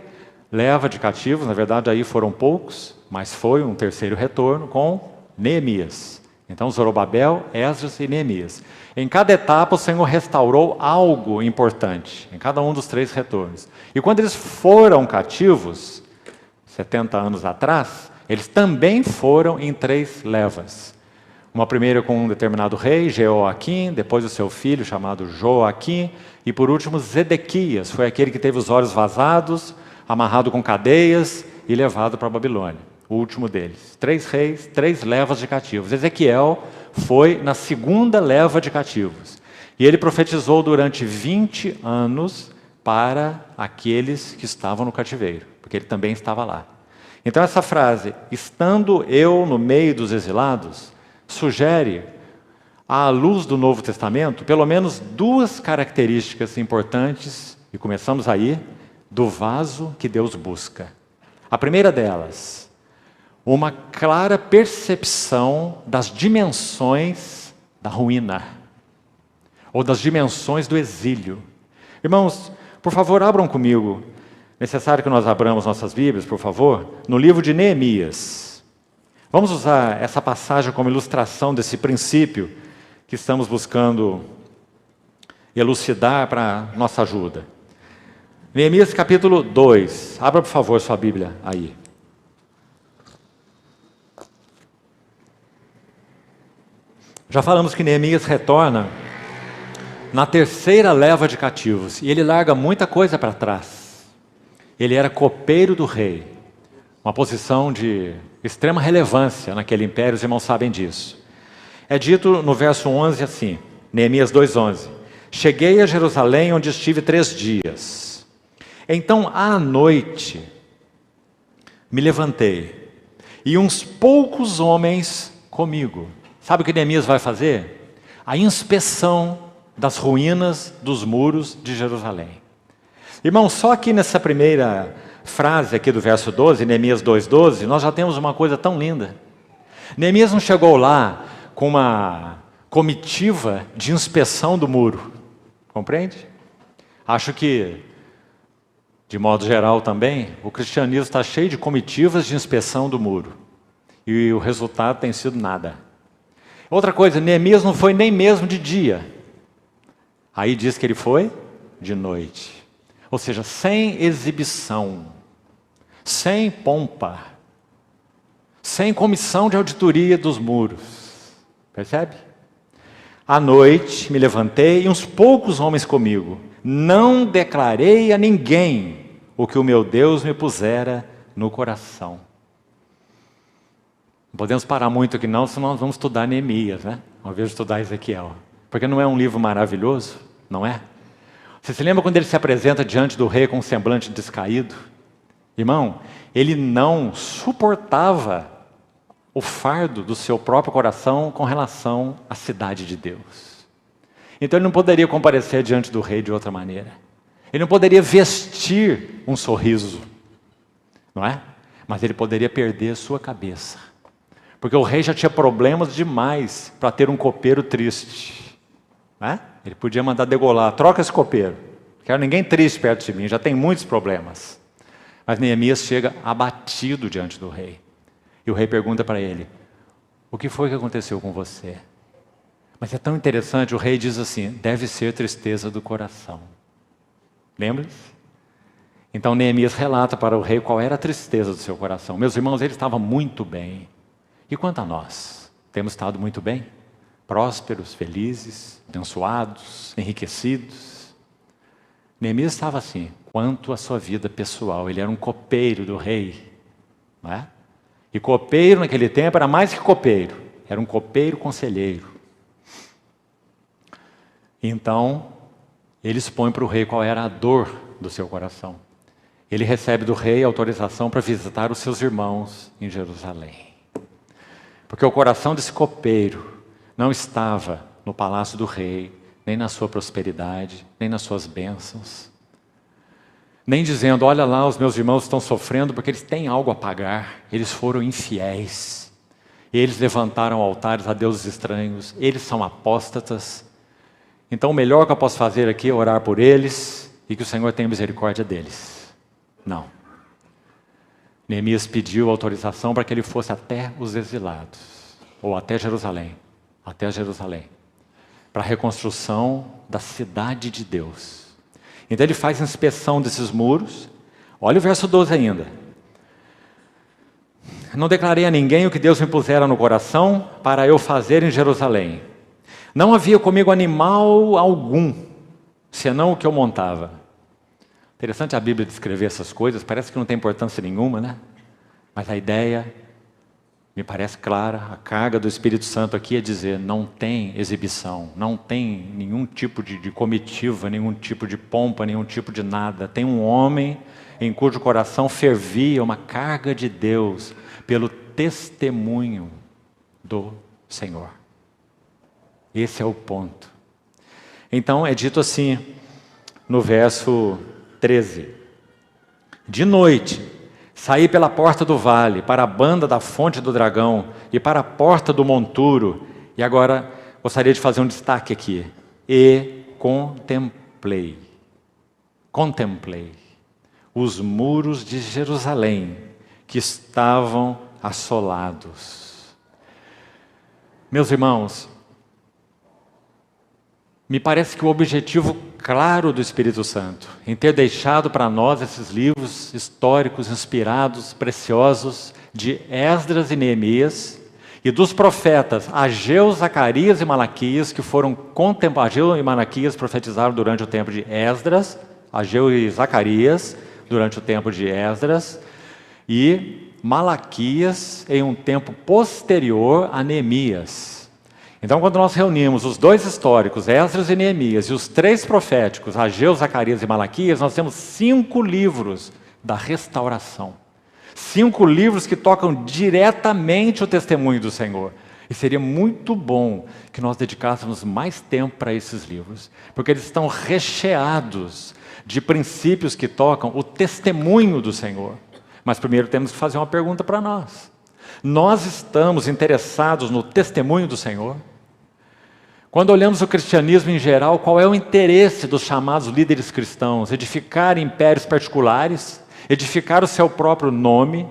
leva de cativos, na verdade aí foram poucos, mas foi um terceiro retorno com Neemias. Então Zorobabel, Esdras e Neemias. Em cada etapa o Senhor restaurou algo importante, em cada um dos 3 retornos. E quando eles foram cativos, 70 anos atrás, eles também foram em 3 levas. Uma primeira com um determinado rei, Jeoaquim, depois o seu filho chamado Joaquim, e por último Zedequias, foi aquele que teve os olhos vazados, amarrado com cadeias e levado para a Babilônia. O último deles. 3 reis, 3 levas de cativos. Ezequiel foi na segunda leva de cativos. E ele profetizou durante 20 anos para aqueles que estavam no cativeiro, porque ele também estava lá. Então essa frase, estando eu no meio dos exilados, sugere, à luz do Novo Testamento, pelo menos 2 características importantes, e começamos aí, do vaso que Deus busca. A primeira delas, uma clara percepção das dimensões da ruína, ou das dimensões do exílio. Irmãos, por favor, abram comigo, necessário que nós abramos nossas Bíblias, por favor, no livro de Neemias. Vamos usar essa passagem como ilustração desse princípio que estamos buscando elucidar para nossa ajuda. Neemias capítulo 2. Abra, por favor, sua Bíblia aí. Já falamos que Neemias retorna na terceira leva de cativos, e ele larga muita coisa para trás. Ele era copeiro do rei, uma posição de extrema relevância naquele império, os irmãos sabem disso. É dito no verso 11 assim, Neemias 2:11, cheguei a Jerusalém, onde estive 3 dias. Então, à noite, me levantei, e uns poucos homens comigo. Sabe o que Neemias vai fazer? A inspeção das ruínas dos muros de Jerusalém. Irmão, só aqui nessa primeira frase aqui do verso 12, Neemias 2:12, nós já temos uma coisa tão linda. Neemias não chegou lá com uma comitiva de inspeção do muro, compreende? Acho que, de modo geral também, o cristianismo está cheio de comitivas de inspeção do muro, e o resultado tem sido nada. Outra coisa, Neemias não foi nem mesmo de dia. Aí diz que ele foi de noite. Ou seja, sem exibição, sem pompa, sem comissão de auditoria dos muros. Percebe? À noite me levantei e uns poucos homens comigo. Não declarei a ninguém o que o meu Deus me pusera no coração. Não podemos parar muito aqui não, senão nós vamos estudar Neemias, né? Ao invés de estudar Ezequiel. Porque não é um livro maravilhoso, não é? Você se lembra quando ele se apresenta diante do rei com um semblante descaído? Irmão, ele não suportava o fardo do seu próprio coração com relação à cidade de Deus. Então ele não poderia comparecer diante do rei de outra maneira. Ele não poderia vestir um sorriso, não é? Mas ele poderia perder a sua cabeça. Porque o rei já tinha problemas demais para ter um copeiro triste. Né? Ele podia mandar degolar, troca esse copeiro. Não quero ninguém triste perto de mim, já tem muitos problemas. Mas Neemias chega abatido diante do rei. E o rei pergunta para ele, o que foi que aconteceu com você? Mas é tão interessante, o rei diz assim, deve ser tristeza do coração. Lembra-se? Então Neemias relata para o rei qual era a tristeza do seu coração. Meus irmãos, ele estava muito bem. E quanto a nós? Temos estado muito bem? Prósperos, felizes, abençoados, enriquecidos? Neemias estava assim, quanto à sua vida pessoal. Ele era um copeiro do rei. Não é? E copeiro naquele tempo era mais que copeiro. Era um copeiro conselheiro. Então, ele expõe para o rei qual era a dor do seu coração. Ele recebe do rei autorização para visitar os seus irmãos em Jerusalém. Porque o coração desse copeiro não estava no palácio do rei, nem na sua prosperidade, nem nas suas bênçãos. Nem dizendo, olha lá, os meus irmãos estão sofrendo porque eles têm algo a pagar. Eles foram infiéis. Eles levantaram altares a deuses estranhos. Eles são apóstatas. Então o melhor que eu posso fazer aqui é orar por eles e que o Senhor tenha misericórdia deles. Não. Neemias pediu autorização para que ele fosse até os exilados, ou até Jerusalém, para a reconstrução da cidade de Deus. Então ele faz inspeção desses muros. Olha o verso 12 ainda. Não declarei a ninguém o que Deus me pusera no coração para eu fazer em Jerusalém. Não havia comigo animal algum, senão o que eu montava. Interessante a Bíblia descrever essas coisas, parece que não tem importância nenhuma, né? Mas a ideia me parece clara. A carga do Espírito Santo aqui é dizer, não tem exibição, não tem nenhum tipo de comitiva, nenhum tipo de pompa, nenhum tipo de nada. Tem um homem em cujo coração fervia uma carga de Deus pelo testemunho do Senhor. Esse é o ponto. Então é dito assim, no verso 13. De noite, saí pela porta do vale, para a banda da fonte do dragão e para a porta do monturo. E agora, gostaria de fazer um destaque aqui. E contemplei os muros de Jerusalém, que estavam assolados. Meus irmãos, me parece que o objetivo claro do Espírito Santo, em ter deixado para nós esses livros históricos, inspirados, preciosos, de Esdras e Neemias, e dos profetas Ageu, Zacarias e Malaquias, que foram contemplados. Ageu e Malaquias profetizaram durante o tempo de Esdras, Ageu e Zacarias durante o tempo de Esdras, e Malaquias em um tempo posterior a Neemias. Então, quando nós reunimos os dois históricos, Esdras e Neemias, e os três proféticos, Ageu, Zacarias e Malaquias, nós temos 5 livros da restauração. 5 livros que tocam diretamente o testemunho do Senhor. E seria muito bom que nós dedicássemos mais tempo para esses livros, porque eles estão recheados de princípios que tocam o testemunho do Senhor. Mas primeiro temos que fazer uma pergunta para nós. Nós estamos interessados no testemunho do Senhor? Quando olhamos o cristianismo em geral, qual é o interesse dos chamados líderes cristãos? Edificar impérios particulares? Edificar o seu próprio nome?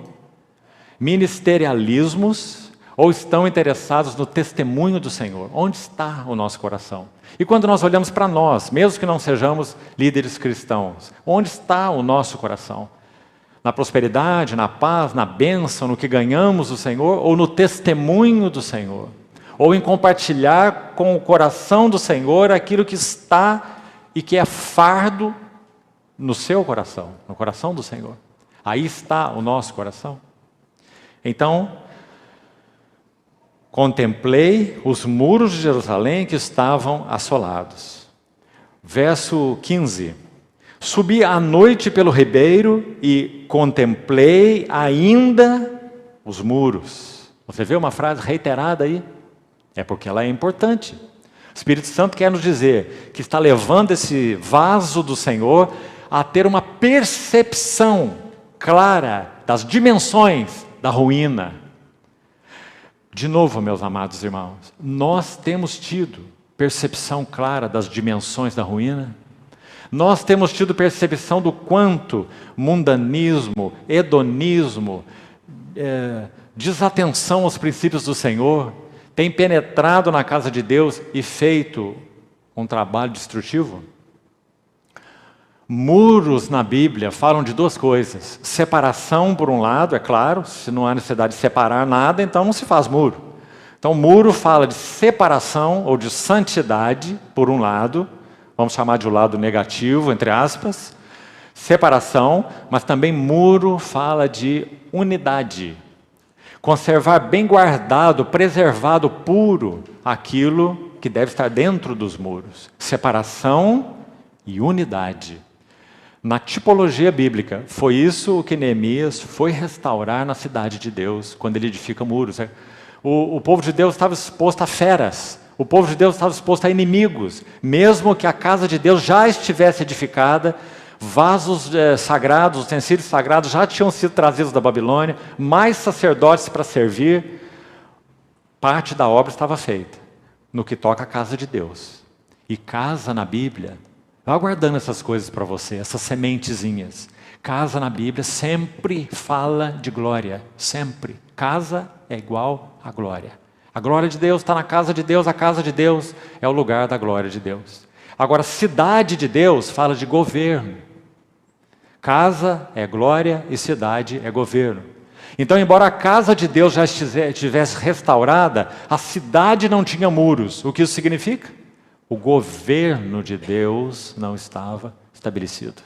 Ministerialismos? Ou estão interessados no testemunho do Senhor? Onde está o nosso coração? E quando nós olhamos para nós, mesmo que não sejamos líderes cristãos, onde está o nosso coração? Na prosperidade, na paz, na bênção, no que ganhamos do Senhor, ou no testemunho do Senhor? Ou em compartilhar com o coração do Senhor aquilo que está e que é fardo no seu coração, no coração do Senhor. Aí está o nosso coração. Então, contemplei os muros de Jerusalém que estavam assolados. Verso 15. Subi à noite pelo ribeiro e contemplei ainda os muros. Você vê uma frase reiterada aí? É porque ela é importante. O Espírito Santo quer nos dizer que está levando esse vaso do Senhor a ter uma percepção clara das dimensões da ruína. De novo, meus amados irmãos, nós temos tido percepção clara das dimensões da ruína? Nós temos tido percepção do quanto mundanismo, hedonismo, desatenção aos princípios do Senhor tem penetrado na casa de Deus e feito um trabalho destrutivo? Muros na Bíblia falam de 2 coisas. Separação, por um lado, é claro, se não há necessidade de separar nada, então não se faz muro. Então, muro fala de separação ou de santidade, por um lado, vamos chamar de um lado negativo, entre aspas, separação, mas também muro fala de unidade. Conservar bem guardado, preservado, puro, aquilo que deve estar dentro dos muros. Separação e unidade. Na tipologia bíblica, foi isso o que Neemias foi restaurar na cidade de Deus, quando ele edifica muros. O povo de Deus estava exposto a feras, o povo de Deus estava exposto a inimigos, mesmo que a casa de Deus já estivesse edificada, vasos sagrados, utensílios sagrados já tinham sido trazidos da Babilônia, mais sacerdotes para servir, parte da obra estava feita, no que toca a casa de Deus. E casa na Bíblia, vá guardando essas coisas para você, essas sementezinhas. Casa na Bíblia sempre fala de glória, sempre. Casa é igual a glória. A glória de Deus está na casa de Deus, a casa de Deus é o lugar da glória de Deus. Agora, cidade de Deus fala de governo. Casa é glória e cidade é governo. Então, embora a casa de Deus já estivesse restaurada, a cidade não tinha muros. O que isso significa? O governo de Deus não estava estabelecido.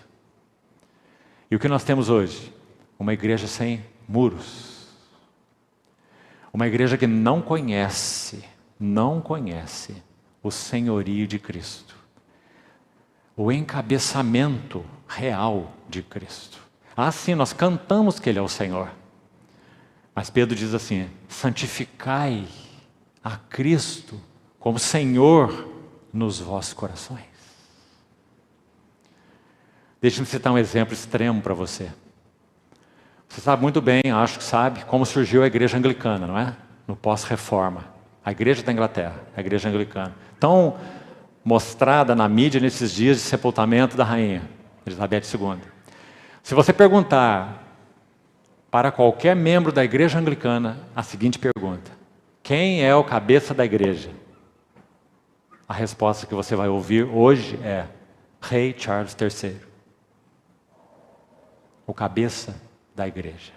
E o que nós temos hoje? Uma igreja sem muros. Uma igreja que não conhece o senhorio de Cristo. O encabeçamento real de Cristo. Ah, sim, nós cantamos que Ele é o Senhor. Mas Pedro diz assim: santificai a Cristo como Senhor nos vossos corações. Deixe-me citar um exemplo extremo para você. Você sabe muito bem, acho que sabe, como surgiu a igreja anglicana, não é? No pós-reforma. A igreja da Inglaterra, a igreja anglicana. Tão mostrada na mídia nesses dias de sepultamento da rainha Elizabeth II. Se você perguntar para qualquer membro da igreja anglicana a seguinte pergunta: quem é o cabeça da igreja? A resposta que você vai ouvir hoje é: Rei Charles III. O cabeça da igreja.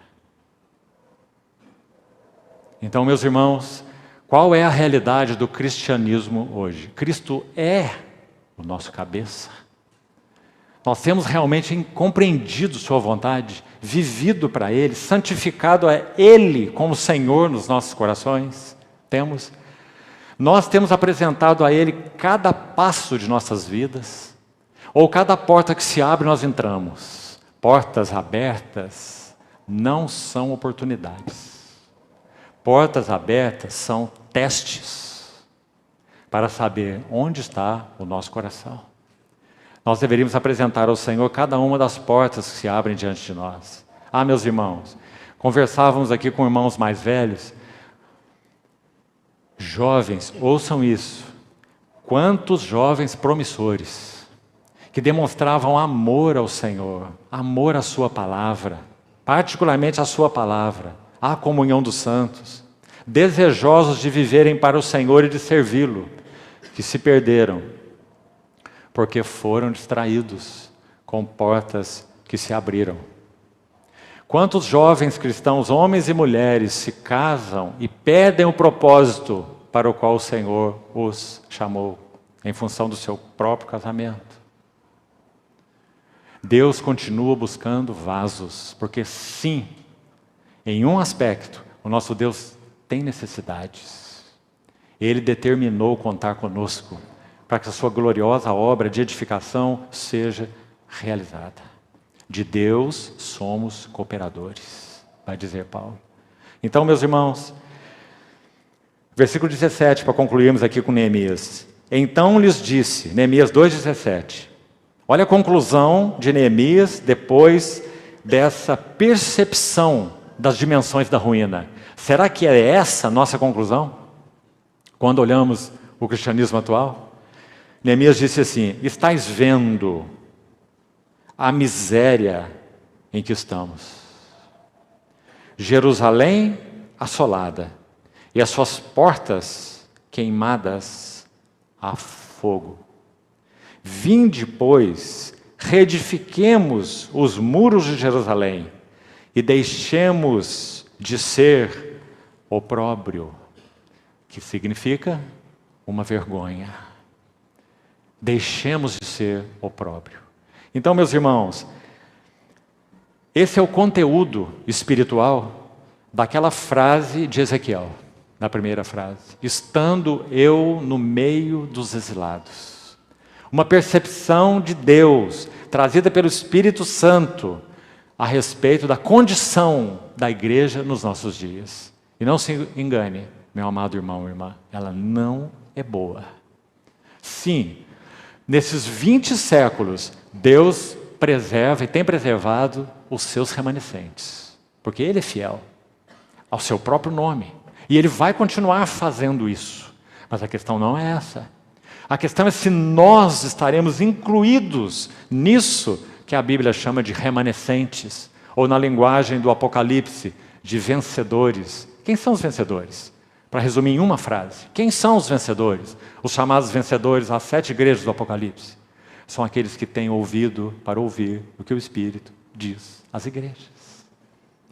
Então, meus irmãos, qual é a realidade do cristianismo hoje? Cristo é o nosso cabeça. Nós temos realmente compreendido sua vontade, vivido para Ele, santificado a Ele como Senhor nos nossos corações? Temos. Nós temos apresentado a Ele cada passo de nossas vidas, ou cada porta que se abre nós entramos. Portas abertas não são oportunidades. Portas abertas são testes para saber onde está o nosso coração. Nós deveríamos apresentar ao Senhor cada uma das portas que se abrem diante de nós. Ah, meus irmãos, conversávamos aqui com irmãos mais velhos. Jovens, ouçam isso. Quantos jovens promissores que demonstravam amor ao Senhor, amor à sua palavra, particularmente à sua palavra, à comunhão dos santos, desejosos de viverem para o Senhor e de servi-lo, que se perderam, porque foram distraídos com portas que se abriram. Quantos jovens cristãos, homens e mulheres, se casam e perdem o propósito para o qual o Senhor os chamou, em função do seu próprio casamento? Deus continua buscando vasos, porque sim, em um aspecto, o nosso Deus tem necessidades. Ele determinou contar conosco, para que a sua gloriosa obra de edificação seja realizada. De Deus somos cooperadores, vai dizer Paulo. Então, meus irmãos, versículo 17, para concluirmos aqui com Neemias. Então lhes disse, Neemias 2,17. Olha a conclusão de Neemias depois dessa percepção das dimensões da ruína. Será que é essa a nossa conclusão? Quando olhamos o cristianismo atual? Neemias disse assim: estais vendo a miséria em que estamos. Jerusalém assolada e as suas portas queimadas a fogo. Vinde, pois, reedifiquemos os muros de Jerusalém e deixemos de ser opróbrio, que significa uma vergonha. Deixemos de ser opróbrio. Então, meus irmãos, esse é o conteúdo espiritual daquela frase de Ezequiel, na primeira frase: estando eu no meio dos exilados. Uma percepção de Deus, trazida pelo Espírito Santo, a respeito da condição da igreja nos nossos dias. E não se engane, meu amado irmão e irmã, ela não é boa. Sim, nesses 20 séculos, Deus preserva e tem preservado os seus remanescentes, porque Ele é fiel ao seu próprio nome, e Ele vai continuar fazendo isso. Mas a questão não é essa. A questão é se nós estaremos incluídos nisso que a Bíblia chama de remanescentes, ou na linguagem do Apocalipse, de vencedores. Quem são os vencedores? Para resumir em uma frase, quem são os vencedores? Os chamados vencedores, as 7 igrejas do Apocalipse, são aqueles que têm ouvido para ouvir o que o Espírito diz às igrejas.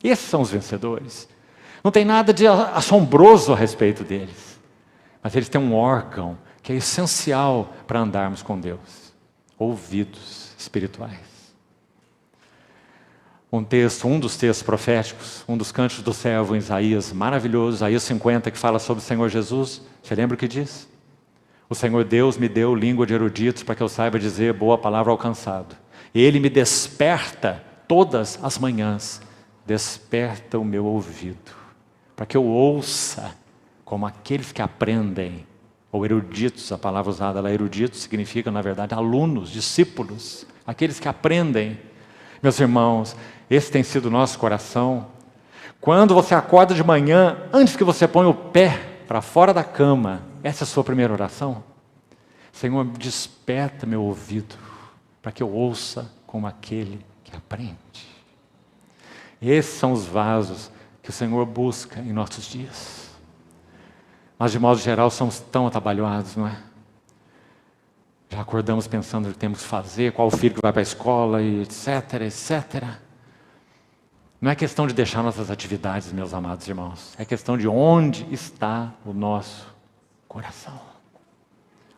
Esses são os vencedores. Não tem nada de assombroso a respeito deles, mas eles têm um órgão que é essencial para andarmos com Deus: ouvidos espirituais. Um dos textos proféticos, um dos cantos do servo em Isaías, maravilhoso, Isaías 50, que fala sobre o Senhor Jesus. Você lembra o que diz? O Senhor Deus me deu língua de eruditos para que eu saiba dizer boa palavra ao cansado. Ele me desperta todas as manhãs, desperta o meu ouvido, para que eu ouça como aqueles que aprendem, ou eruditos, a palavra usada lá, eruditos, significa, na verdade, alunos, discípulos, aqueles que aprendem. Meus irmãos, esse tem sido o nosso coração. Quando você acorda de manhã, antes que você ponha o pé para fora da cama, essa é a sua primeira oração? Senhor, desperta meu ouvido, para que eu ouça como aquele que aprende. Esses são os vasos que o Senhor busca em nossos dias. Mas, de modo geral, somos tão atabalhados, não é? Já acordamos pensando o que temos que fazer, qual filho que vai para a escola, e etc, etc. Não é questão de deixar nossas atividades, meus amados irmãos. É questão de onde está o nosso coração.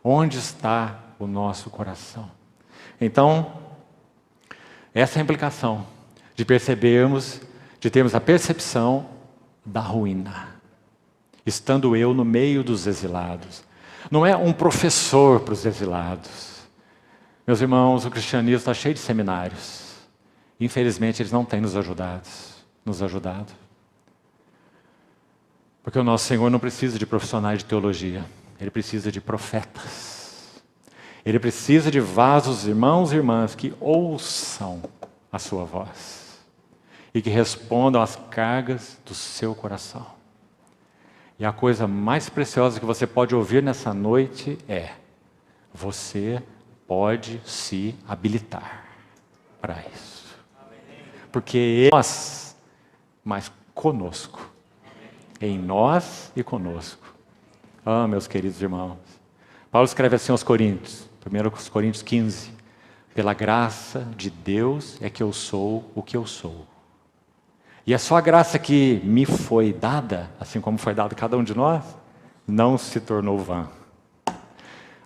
Onde está o nosso coração? Então, essa é a implicação de percebermos, de termos a percepção da ruína. Estando eu no meio dos exilados. Não é um professor para os exilados. Meus irmãos, o cristianismo está cheio de seminários. Infelizmente, eles não têm nos ajudado. Porque o nosso Senhor não precisa de profissionais de teologia. Ele precisa de profetas. Ele precisa de vasos, irmãos e irmãs, que ouçam a sua voz. E que respondam às cargas do seu coração. E a coisa mais preciosa que você pode ouvir nessa noite é: você pode se habilitar para isso. Porque nós, mas conosco. Em nós e conosco. Ah, meus queridos irmãos. Paulo escreve assim aos Coríntios, 1 Coríntios 15. Pela graça de Deus é que eu sou o que eu sou. E é só a graça que me foi dada, assim como foi dada a cada um de nós, não se tornou vã.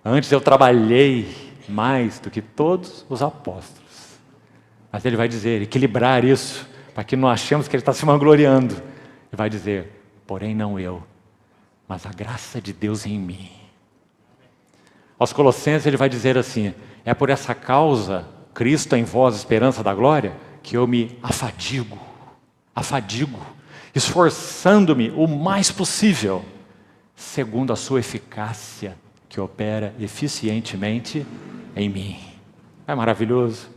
Antes eu trabalhei mais do que todos os apóstolos. Mas ele vai dizer, equilibrar isso, para que não achemos que ele está se vangloriando. Ele vai dizer, porém não eu, mas a graça de Deus em mim. Aos Colossenses ele vai dizer assim, é por essa causa, Cristo em vós, esperança da glória, que eu me afadigo, esforçando-me o mais possível, segundo a sua eficácia, que opera eficientemente em mim. É maravilhoso.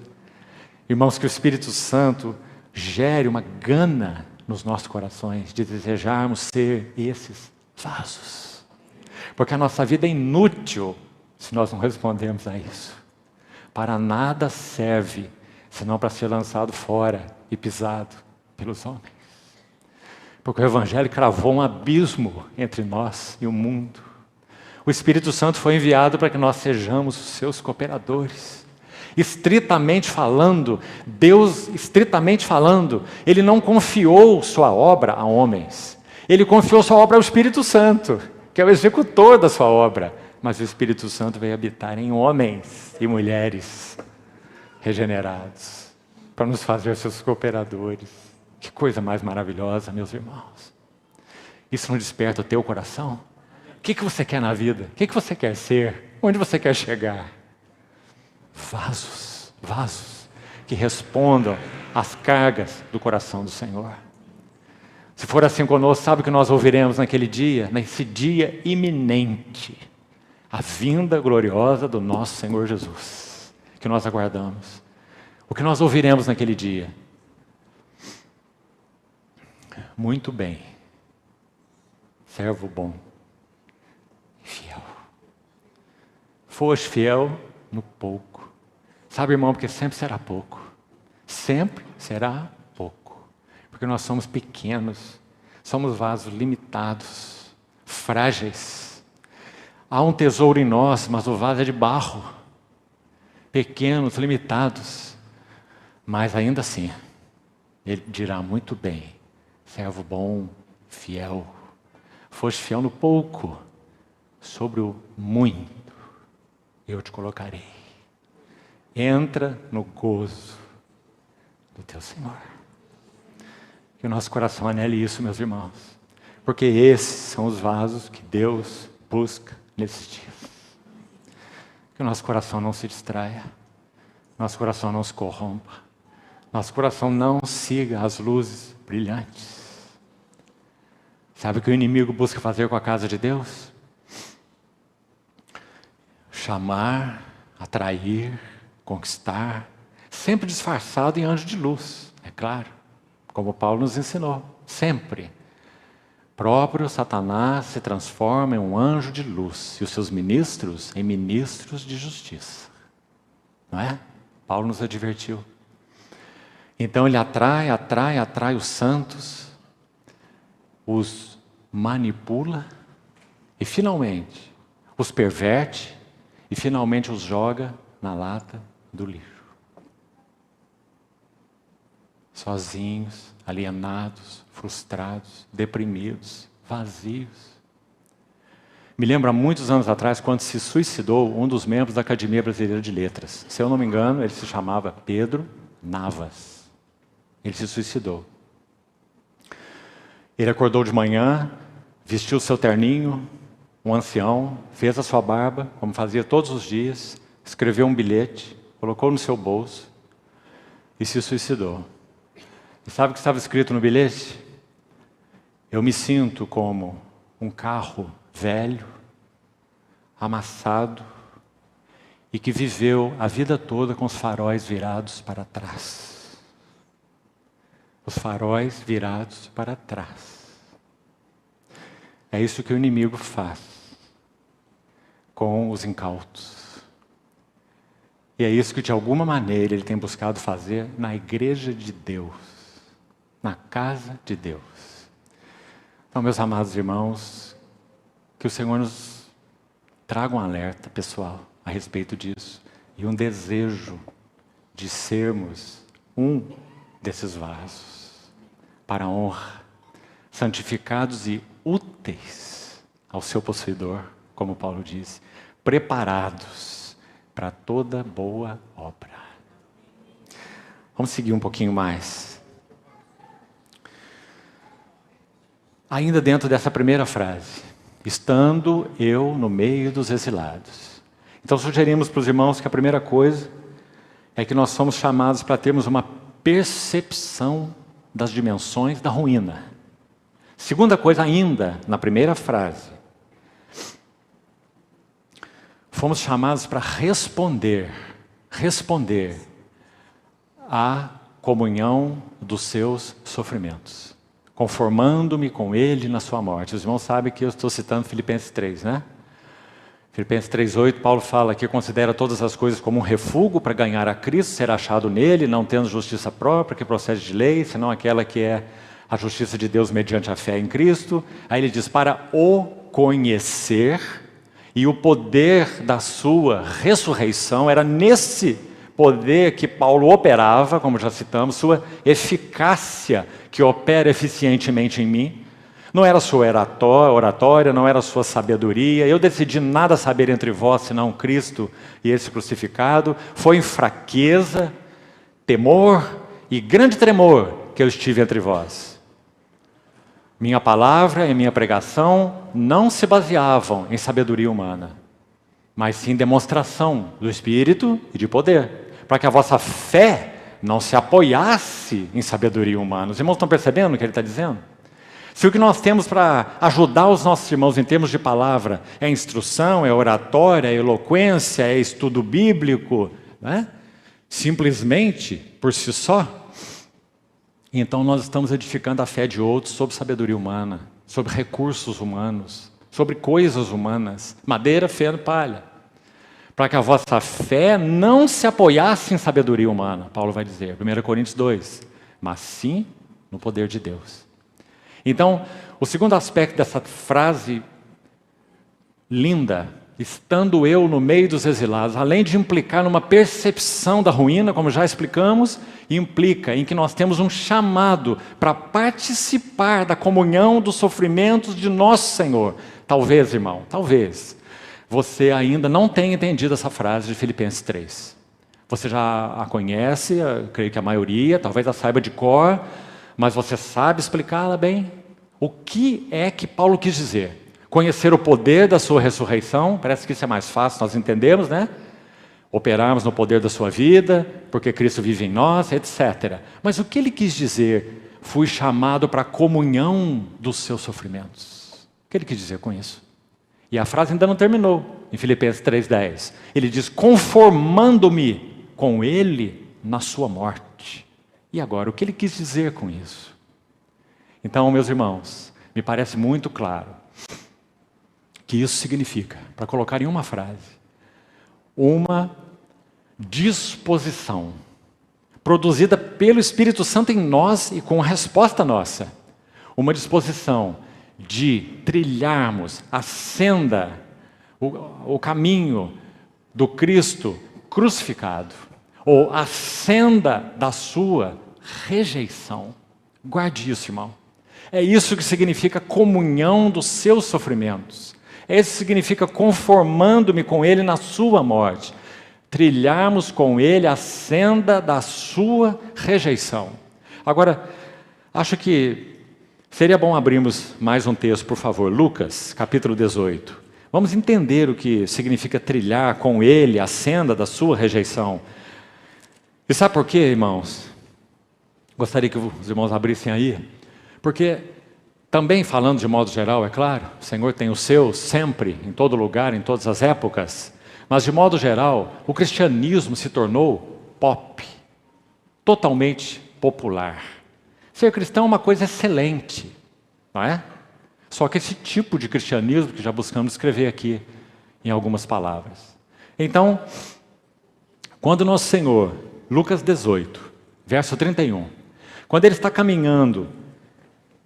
Irmãos, que o Espírito Santo gere uma gana nos nossos corações de desejarmos ser esses vasos. Porque a nossa vida é inútil se nós não respondermos a isso. Para nada serve, senão para ser lançado fora e pisado pelos homens. Porque o Evangelho cravou um abismo entre nós e o mundo. O Espírito Santo foi enviado para que nós sejamos os seus cooperadores. Estritamente falando, Deus, Ele não confiou sua obra a homens. Ele confiou sua obra ao Espírito Santo, que é o executor da sua obra. Mas o Espírito Santo veio habitar em homens e mulheres regenerados, para nos fazer seus cooperadores. Que coisa mais maravilhosa, meus irmãos. Isso não desperta o teu coração? O que você quer na vida? O que você quer ser? Onde você quer chegar? Vasos que respondam às cargas do coração do Senhor. Se for assim conosco, sabe o que nós ouviremos naquele dia? Nesse dia iminente, a vinda gloriosa do nosso Senhor Jesus, que nós aguardamos. O que nós ouviremos naquele dia? Muito bem, servo bom, fiel. Foste fiel no pouco, Sabe, irmão, porque sempre será pouco. Sempre será pouco. Porque nós somos pequenos, somos vasos limitados, frágeis. Há um tesouro em nós, mas o vaso é de barro. Pequenos, limitados. Mas ainda assim, Ele dirá muito bem, servo bom, fiel. Foste fiel no pouco, sobre o muito eu te colocarei. Entra no gozo do teu Senhor. Que o nosso coração anele isso, meus irmãos. Porque esses são os vasos que Deus busca nesses dias. Que o nosso coração não se distraia. Nosso coração não se corrompa. Nosso coração não siga as luzes brilhantes. Sabe o que o inimigo busca fazer com a casa de Deus? Chamar, atrair, conquistar, sempre disfarçado em anjo de luz, é claro, como Paulo nos ensinou, sempre. Próprio Satanás se transforma em um anjo de luz e os seus ministros em ministros de justiça. Não é? Paulo nos advertiu. Então ele atrai os santos, os manipula e finalmente os perverte e finalmente os joga na lata do lixo. Sozinhos, alienados, frustrados, deprimidos, vazios. Me lembro há muitos anos atrás, quando se suicidou um dos membros da Academia Brasileira de Letras. Se eu não me engano, ele se chamava Pedro Navas. Ele se suicidou. Ele acordou de manhã, vestiu seu terninho, um ancião, fez a sua barba, como fazia todos os dias, escreveu um bilhete, colocou no seu bolso e se suicidou. E sabe o que estava escrito no bilhete? Eu me sinto como um carro velho, amassado e que viveu a vida toda com os faróis virados para trás. Os faróis virados para trás. É isso que o inimigo faz com os incautos. E é isso que de alguma maneira ele tem buscado fazer na igreja de Deus, na casa de Deus. Então, meus amados irmãos, que o Senhor nos traga um alerta pessoal a respeito disso e um desejo de sermos um desses vasos para a honra, santificados e úteis ao seu possuidor, como Paulo diz, preparados para toda boa obra. Vamos seguir um pouquinho mais. Ainda dentro dessa primeira frase, estando eu no meio dos exilados. Então sugerimos para os irmãos que a primeira coisa é que nós somos chamados para termos uma percepção das dimensões da ruína. Segunda coisa ainda, na primeira frase, fomos chamados para responder à comunhão dos seus sofrimentos, conformando-me com Ele na sua morte. Os irmãos sabem que eu estou citando Filipenses 3, né? Filipenses 3,8, Paulo fala que considera todas as coisas como um refúgio para ganhar a Cristo, ser achado nele, não tendo justiça própria, que procede de lei, senão aquela que é a justiça de Deus mediante a fé em Cristo. Aí ele diz, para o conhecer e o poder da sua ressurreição. Era nesse poder que Paulo operava, como já citamos, sua eficácia que opera eficientemente em mim. Não era sua oratória, não era sua sabedoria. Eu decidi nada saber entre vós, senão Cristo e esse crucificado. Foi em fraqueza, temor e grande tremor que eu estive entre vós. Minha palavra e minha pregação não se baseavam em sabedoria humana, mas sim em demonstração do Espírito e de poder, para que a vossa fé não se apoiasse em sabedoria humana. Os irmãos estão percebendo o que ele está dizendo? Se o que nós temos para ajudar os nossos irmãos em termos de palavra é instrução, é oratória, é eloquência, é estudo bíblico, né? Simplesmente, por si só, então nós estamos edificando a fé de outros sobre sabedoria humana, sobre recursos humanos, sobre coisas humanas, madeira, feno, palha. para que a vossa fé não se apoiasse em sabedoria humana, Paulo vai dizer, 1 Coríntios 2, mas sim no poder de Deus. Então, o segundo aspecto dessa frase linda, estando eu no meio dos exilados, além de implicar numa percepção da ruína, como já explicamos, implica em que nós temos um chamado para participar da comunhão dos sofrimentos de nosso Senhor. Talvez, irmão, talvez você ainda não tenha entendido essa frase de Filipenses 3. Você já a conhece, eu creio que a maioria, talvez a saiba de cor, mas você sabe explicá-la bem? O que é que Paulo quis dizer? Conhecer o poder da sua ressurreição, parece que isso é mais fácil nós entendemos, né? Operarmos no poder da sua vida, porque Cristo vive em nós, etc. Mas o que ele quis dizer? Fui chamado para a comunhão dos seus sofrimentos. O que ele quis dizer com isso? E a frase ainda não terminou, em Filipenses 3,10. Ele diz, conformando-me com ele na sua morte. E agora, o que ele quis dizer com isso? Então, meus irmãos, me parece muito claro que isso significa, para colocar em uma frase, uma disposição produzida pelo Espírito Santo em nós e com a resposta nossa. Uma disposição de trilharmos a senda, o caminho do Cristo crucificado, ou a senda da sua rejeição. Guarde isso, irmão. É isso que significa comunhão dos seus sofrimentos. Isso significa conformando-me com Ele na sua morte. Trilharmos com Ele a senda da sua rejeição. Agora, acho que seria bom abrirmos mais um texto, por favor. Lucas, capítulo 18. Vamos entender o que significa trilhar com Ele a senda da sua rejeição. E sabe por quê, irmãos? Gostaria que os irmãos abrissem aí. Porque, também falando de modo geral, é claro, o Senhor tem o seu sempre, em todo lugar, em todas as épocas. Mas, de modo geral, o cristianismo se tornou pop, totalmente popular. Ser cristão é uma coisa excelente, não é? Só que esse tipo de cristianismo que já buscamos escrever aqui, em algumas palavras. Então, quando nosso Senhor, Lucas 18, verso 31, quando Ele está caminhando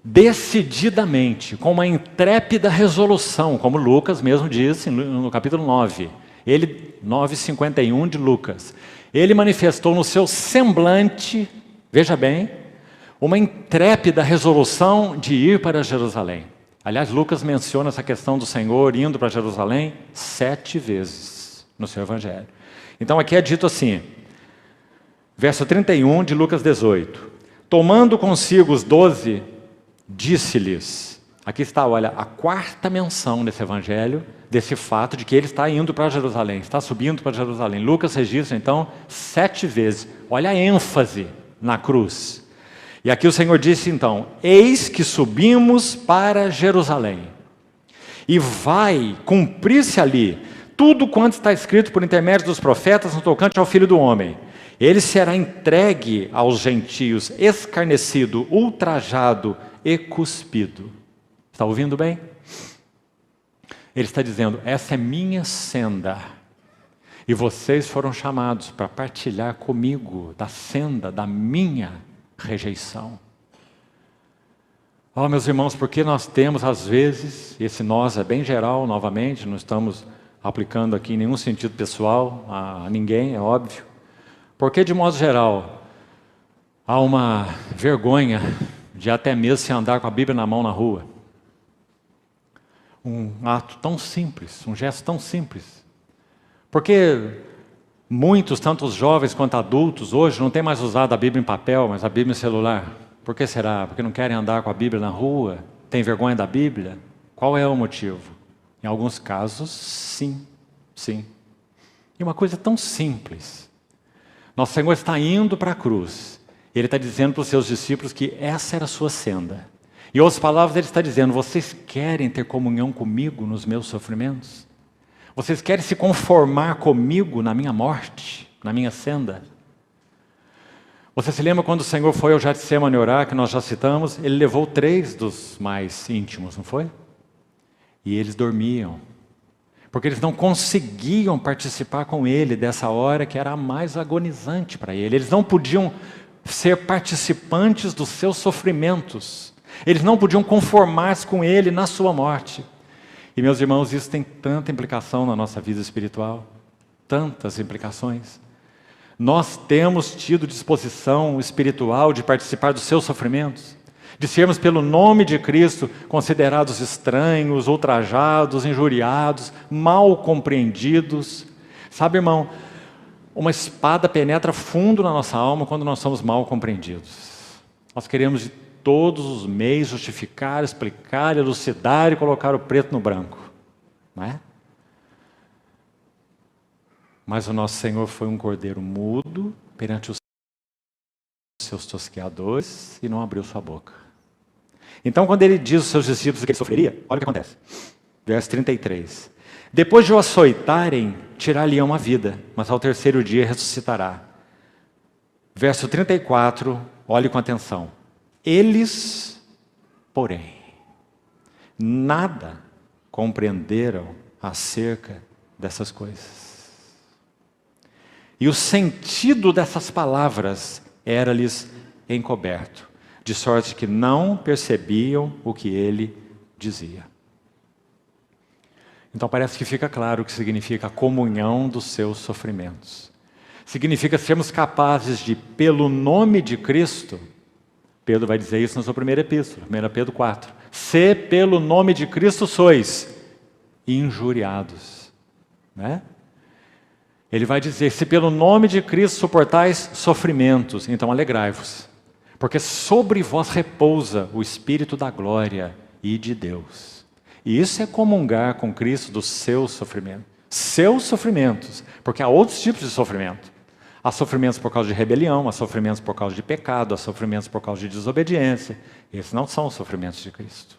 decididamente, com uma intrépida resolução, como Lucas mesmo disse no capítulo 9, 9:51 de Lucas, ele manifestou no seu semblante, veja bem, uma intrépida resolução de ir para Jerusalém. Aliás, Lucas menciona essa questão do Senhor indo para Jerusalém 7 vezes no seu evangelho. Então aqui é dito assim, verso 31 de Lucas 18, tomando consigo os 12, disse-lhes, aqui está, olha, a quarta menção nesse evangelho, desse fato de que ele está indo para Jerusalém, está subindo para Jerusalém. Lucas registra, então, 7 vezes. Olha a ênfase na cruz. E aqui o Senhor disse, então, eis que subimos para Jerusalém, e vai cumprir-se ali tudo quanto está escrito por intermédio dos profetas no tocante ao Filho do Homem. Ele será entregue aos gentios, escarnecido, ultrajado e cuspido. Está ouvindo bem? Ele está dizendo, essa é minha senda. E vocês foram chamados para partilhar comigo da senda da minha rejeição. Oh, meus irmãos, porque nós temos às vezes, esse nós é bem geral, novamente, não estamos aplicando aqui em nenhum sentido pessoal a ninguém, é óbvio. Porque, de modo geral, há uma vergonha de até mesmo se andar com a Bíblia na mão na rua. Um ato tão simples, um gesto tão simples. Porque muitos, tanto os jovens quanto adultos, hoje não têm mais usado a Bíblia em papel, mas a Bíblia em celular. Por que será? Porque não querem andar com a Bíblia na rua? Tem vergonha da Bíblia? Qual é o motivo? Em alguns casos, sim. E uma coisa tão simples. Nosso Senhor está indo para a cruz. Ele está dizendo para os seus discípulos que essa era a sua senda. E outras palavras, Ele está dizendo, vocês querem ter comunhão comigo nos meus sofrimentos? Vocês querem se conformar comigo na minha morte, na minha senda? Você se lembra quando o Senhor foi ao Getsemane orar, que nós já citamos? Ele levou 3 dos mais íntimos, não foi? E eles dormiam. porque eles não conseguiam participar com ele dessa hora que era a mais agonizante para ele. Eles não podiam ser participantes dos seus sofrimentos. Eles não podiam conformar-se com ele na sua morte. E, meus irmãos, isso tem tanta implicação na nossa vida espiritual, tantas implicações. Nós temos tido disposição espiritual de participar dos seus sofrimentos, de sermos, pelo nome de Cristo, considerados estranhos, ultrajados, injuriados, mal compreendidos. Sabe, irmão, uma espada penetra fundo na nossa alma quando nós somos mal compreendidos. Nós queremos de todos os meios justificar, explicar, elucidar e colocar o preto no branco, não é? Mas o nosso Senhor foi um cordeiro mudo perante os seus tosqueadores e não abriu sua boca. Então, quando ele diz aos seus discípulos que ele sofreria, olha o que acontece. Verso 33. Depois de o açoitarem, tirar-lhe-ão a vida, mas ao terceiro dia ressuscitará. Verso 34, olhe com atenção. Eles, porém, nada compreenderam acerca dessas coisas. E o sentido dessas palavras era-lhes encoberto, de sorte que não percebiam o que ele dizia. Então parece que fica claro o que significa a comunhão dos seus sofrimentos. Significa sermos capazes de, pelo nome de Cristo, Pedro vai dizer isso na sua primeira epístola, 1 Pedro 4. Se pelo nome de Cristo sois injuriados. Né? Ele vai dizer, se pelo nome de Cristo suportais sofrimentos, então alegrai-vos. Porque sobre vós repousa o Espírito da glória e de Deus. E isso é comungar com Cristo dos seus sofrimentos. Seus sofrimentos, porque há outros tipos de sofrimento. Há sofrimentos por causa de rebelião, há sofrimentos por causa de pecado, há sofrimentos por causa de desobediência. Esses não são os sofrimentos de Cristo.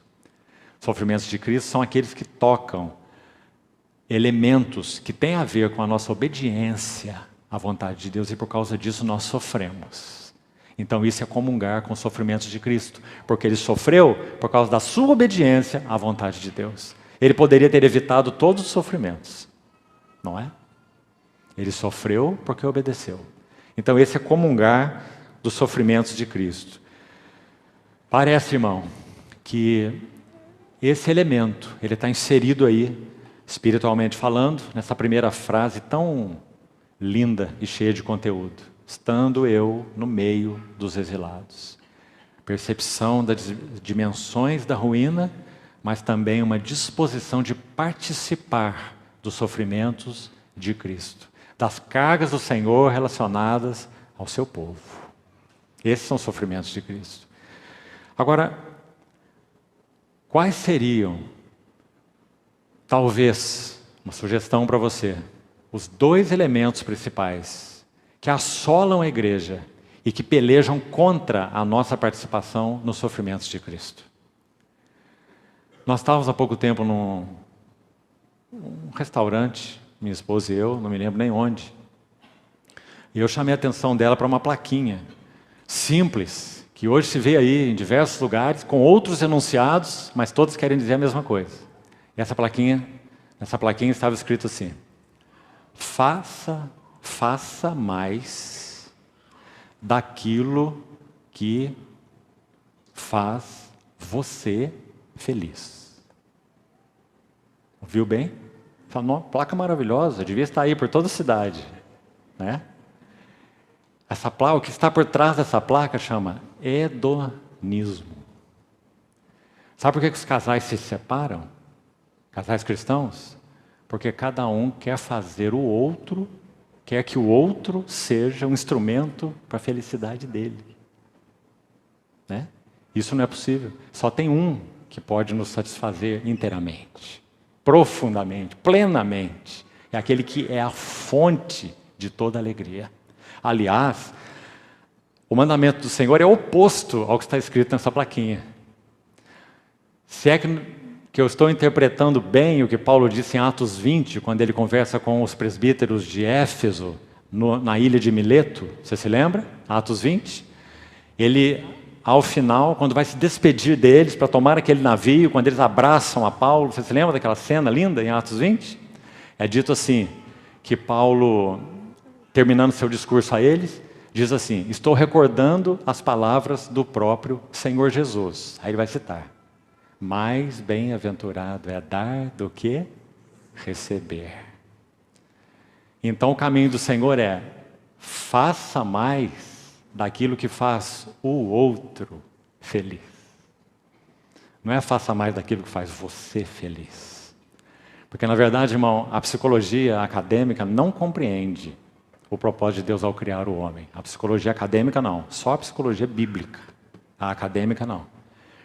Os sofrimentos de Cristo são aqueles que tocam elementos que têm a ver com a nossa obediência à vontade de Deus e por causa disso nós sofremos. Então isso é comungar com os sofrimentos de Cristo, porque ele sofreu por causa da sua obediência à vontade de Deus. Ele poderia ter evitado todos os sofrimentos, não é? Ele sofreu porque obedeceu. Então esse é comungar dos sofrimentos de Cristo. Parece, irmão, que esse elemento, ele está inserido aí, espiritualmente falando, nessa primeira frase tão linda e cheia de conteúdo. Estando eu no meio dos exilados. Percepção das dimensões da ruína, mas também uma disposição de participar dos sofrimentos de Cristo. Das cargas do Senhor relacionadas ao seu povo. Esses são os sofrimentos de Cristo. Agora, quais seriam, talvez, uma sugestão para você, os dois elementos principais que assolam a igreja e que pelejam contra a nossa participação nos sofrimentos de Cristo? Nós estávamos há pouco tempo num restaurante, minha esposa e eu, não me lembro nem onde, e eu chamei a atenção dela para uma plaquinha simples, que hoje se vê aí em diversos lugares, com outros enunciados, mas todos querem dizer a mesma coisa. E nessa plaquinha estava escrito assim: faça mais daquilo que faz você feliz. Ouviu bem? Uma placa maravilhosa, devia estar aí por toda a cidade, né? Essa placa, o que está por trás dessa placa chama hedonismo. Sabe por que os casais se separam? Casais cristãos? Porque cada um quer fazer o outro, quer que o outro seja um instrumento para a felicidade dele. Né? Isso não é possível. Só tem um que pode nos satisfazer inteiramente, profundamente, plenamente. É aquele que é a fonte de toda alegria. Aliás, o mandamento do Senhor é oposto ao que está escrito nessa plaquinha. Se é que eu estou interpretando bem o que Paulo disse em Atos 20, quando ele conversa com os presbíteros de Éfeso, na ilha de Mileto, você se lembra? Atos 20. Ele, ao final, quando vai se despedir deles para tomar aquele navio, quando eles abraçam a Paulo, você se lembra daquela cena linda em Atos 20? É dito assim, que Paulo, terminando seu discurso a eles, diz assim: estou recordando as palavras do próprio Senhor Jesus. Aí ele vai citar: mais bem-aventurado é dar do que receber. Então o caminho do Senhor é: faça mais daquilo que faz o outro feliz. Não é faça mais daquilo que faz você feliz. Porque na verdade, irmão, a psicologia acadêmica não compreende o propósito de Deus ao criar o homem. A psicologia acadêmica não, só a psicologia bíblica. A acadêmica não.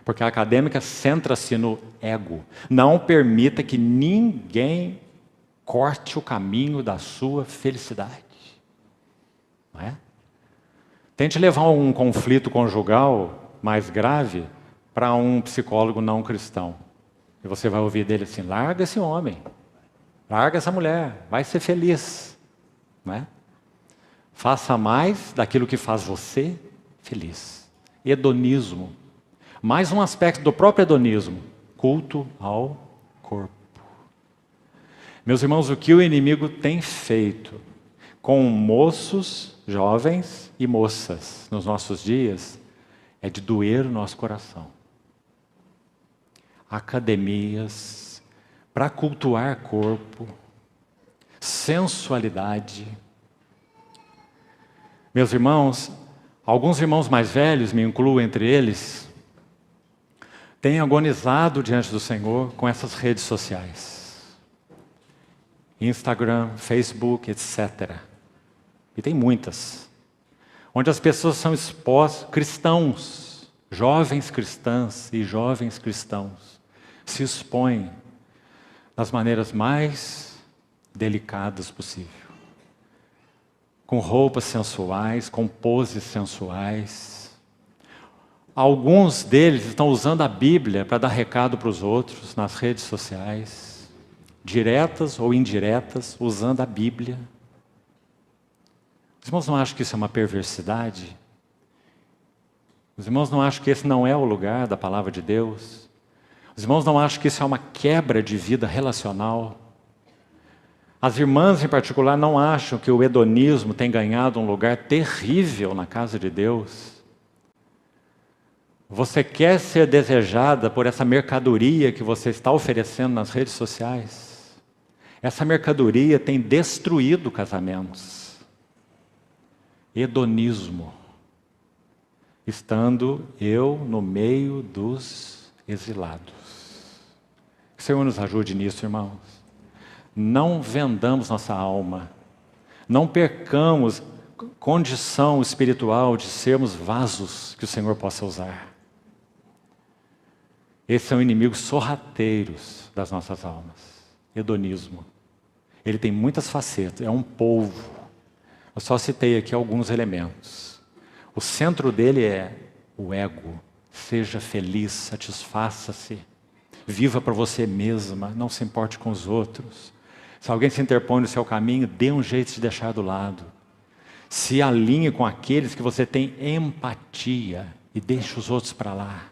Porque a acadêmica centra-se no ego. Não permita que ninguém corte o caminho da sua felicidade. Não é? Tente levar um conflito conjugal mais grave para um psicólogo não cristão. E você vai ouvir dele assim: larga esse homem, larga essa mulher, vai ser feliz. Não é? Faça mais daquilo que faz você feliz. Hedonismo. Mais um aspecto do próprio hedonismo: culto ao corpo. Meus irmãos, o que o inimigo tem feito com moços, jovens e moças nos nossos dias é de doer o nosso coração. Academias para cultuar corpo, sensualidade. Meus irmãos, alguns irmãos mais velhos, me incluo entre eles, têm agonizado diante do Senhor com essas redes sociais. Instagram, Facebook, etc. E tem muitas. Onde as pessoas são expostas, cristãos, jovens cristãs e jovens cristãos, se expõem das maneiras mais delicadas possível. Com roupas sensuais, com poses sensuais. Alguns deles estão usando a Bíblia para dar recado para os outros nas redes sociais, diretas ou indiretas, usando a Bíblia. Os irmãos não acham que isso é uma perversidade? Os irmãos não acham que esse não é o lugar da palavra de Deus? Os irmãos não acham que isso é uma quebra de vida relacional? As irmãs, em particular, não acham que o hedonismo tem ganhado um lugar terrível na casa de Deus? Você quer ser desejada por essa mercadoria que você está oferecendo nas redes sociais? Essa mercadoria tem destruído casamentos. Hedonismo. Estando eu no meio dos exilados. Que o Senhor nos ajude nisso, irmãos. Não vendamos nossa alma. Não percamos condição espiritual de sermos vasos que o Senhor possa usar. Esses são inimigos sorrateiros das nossas almas. Hedonismo. Ele tem muitas facetas, é um polvo. Eu só citei aqui alguns elementos. O centro dele é o ego. Seja feliz, satisfaça-se. Viva para você mesma, não se importe com os outros. Se alguém se interpõe no seu caminho, dê um jeito de deixar do lado. Se alinhe com aqueles que você tem empatia e deixe os outros para lá.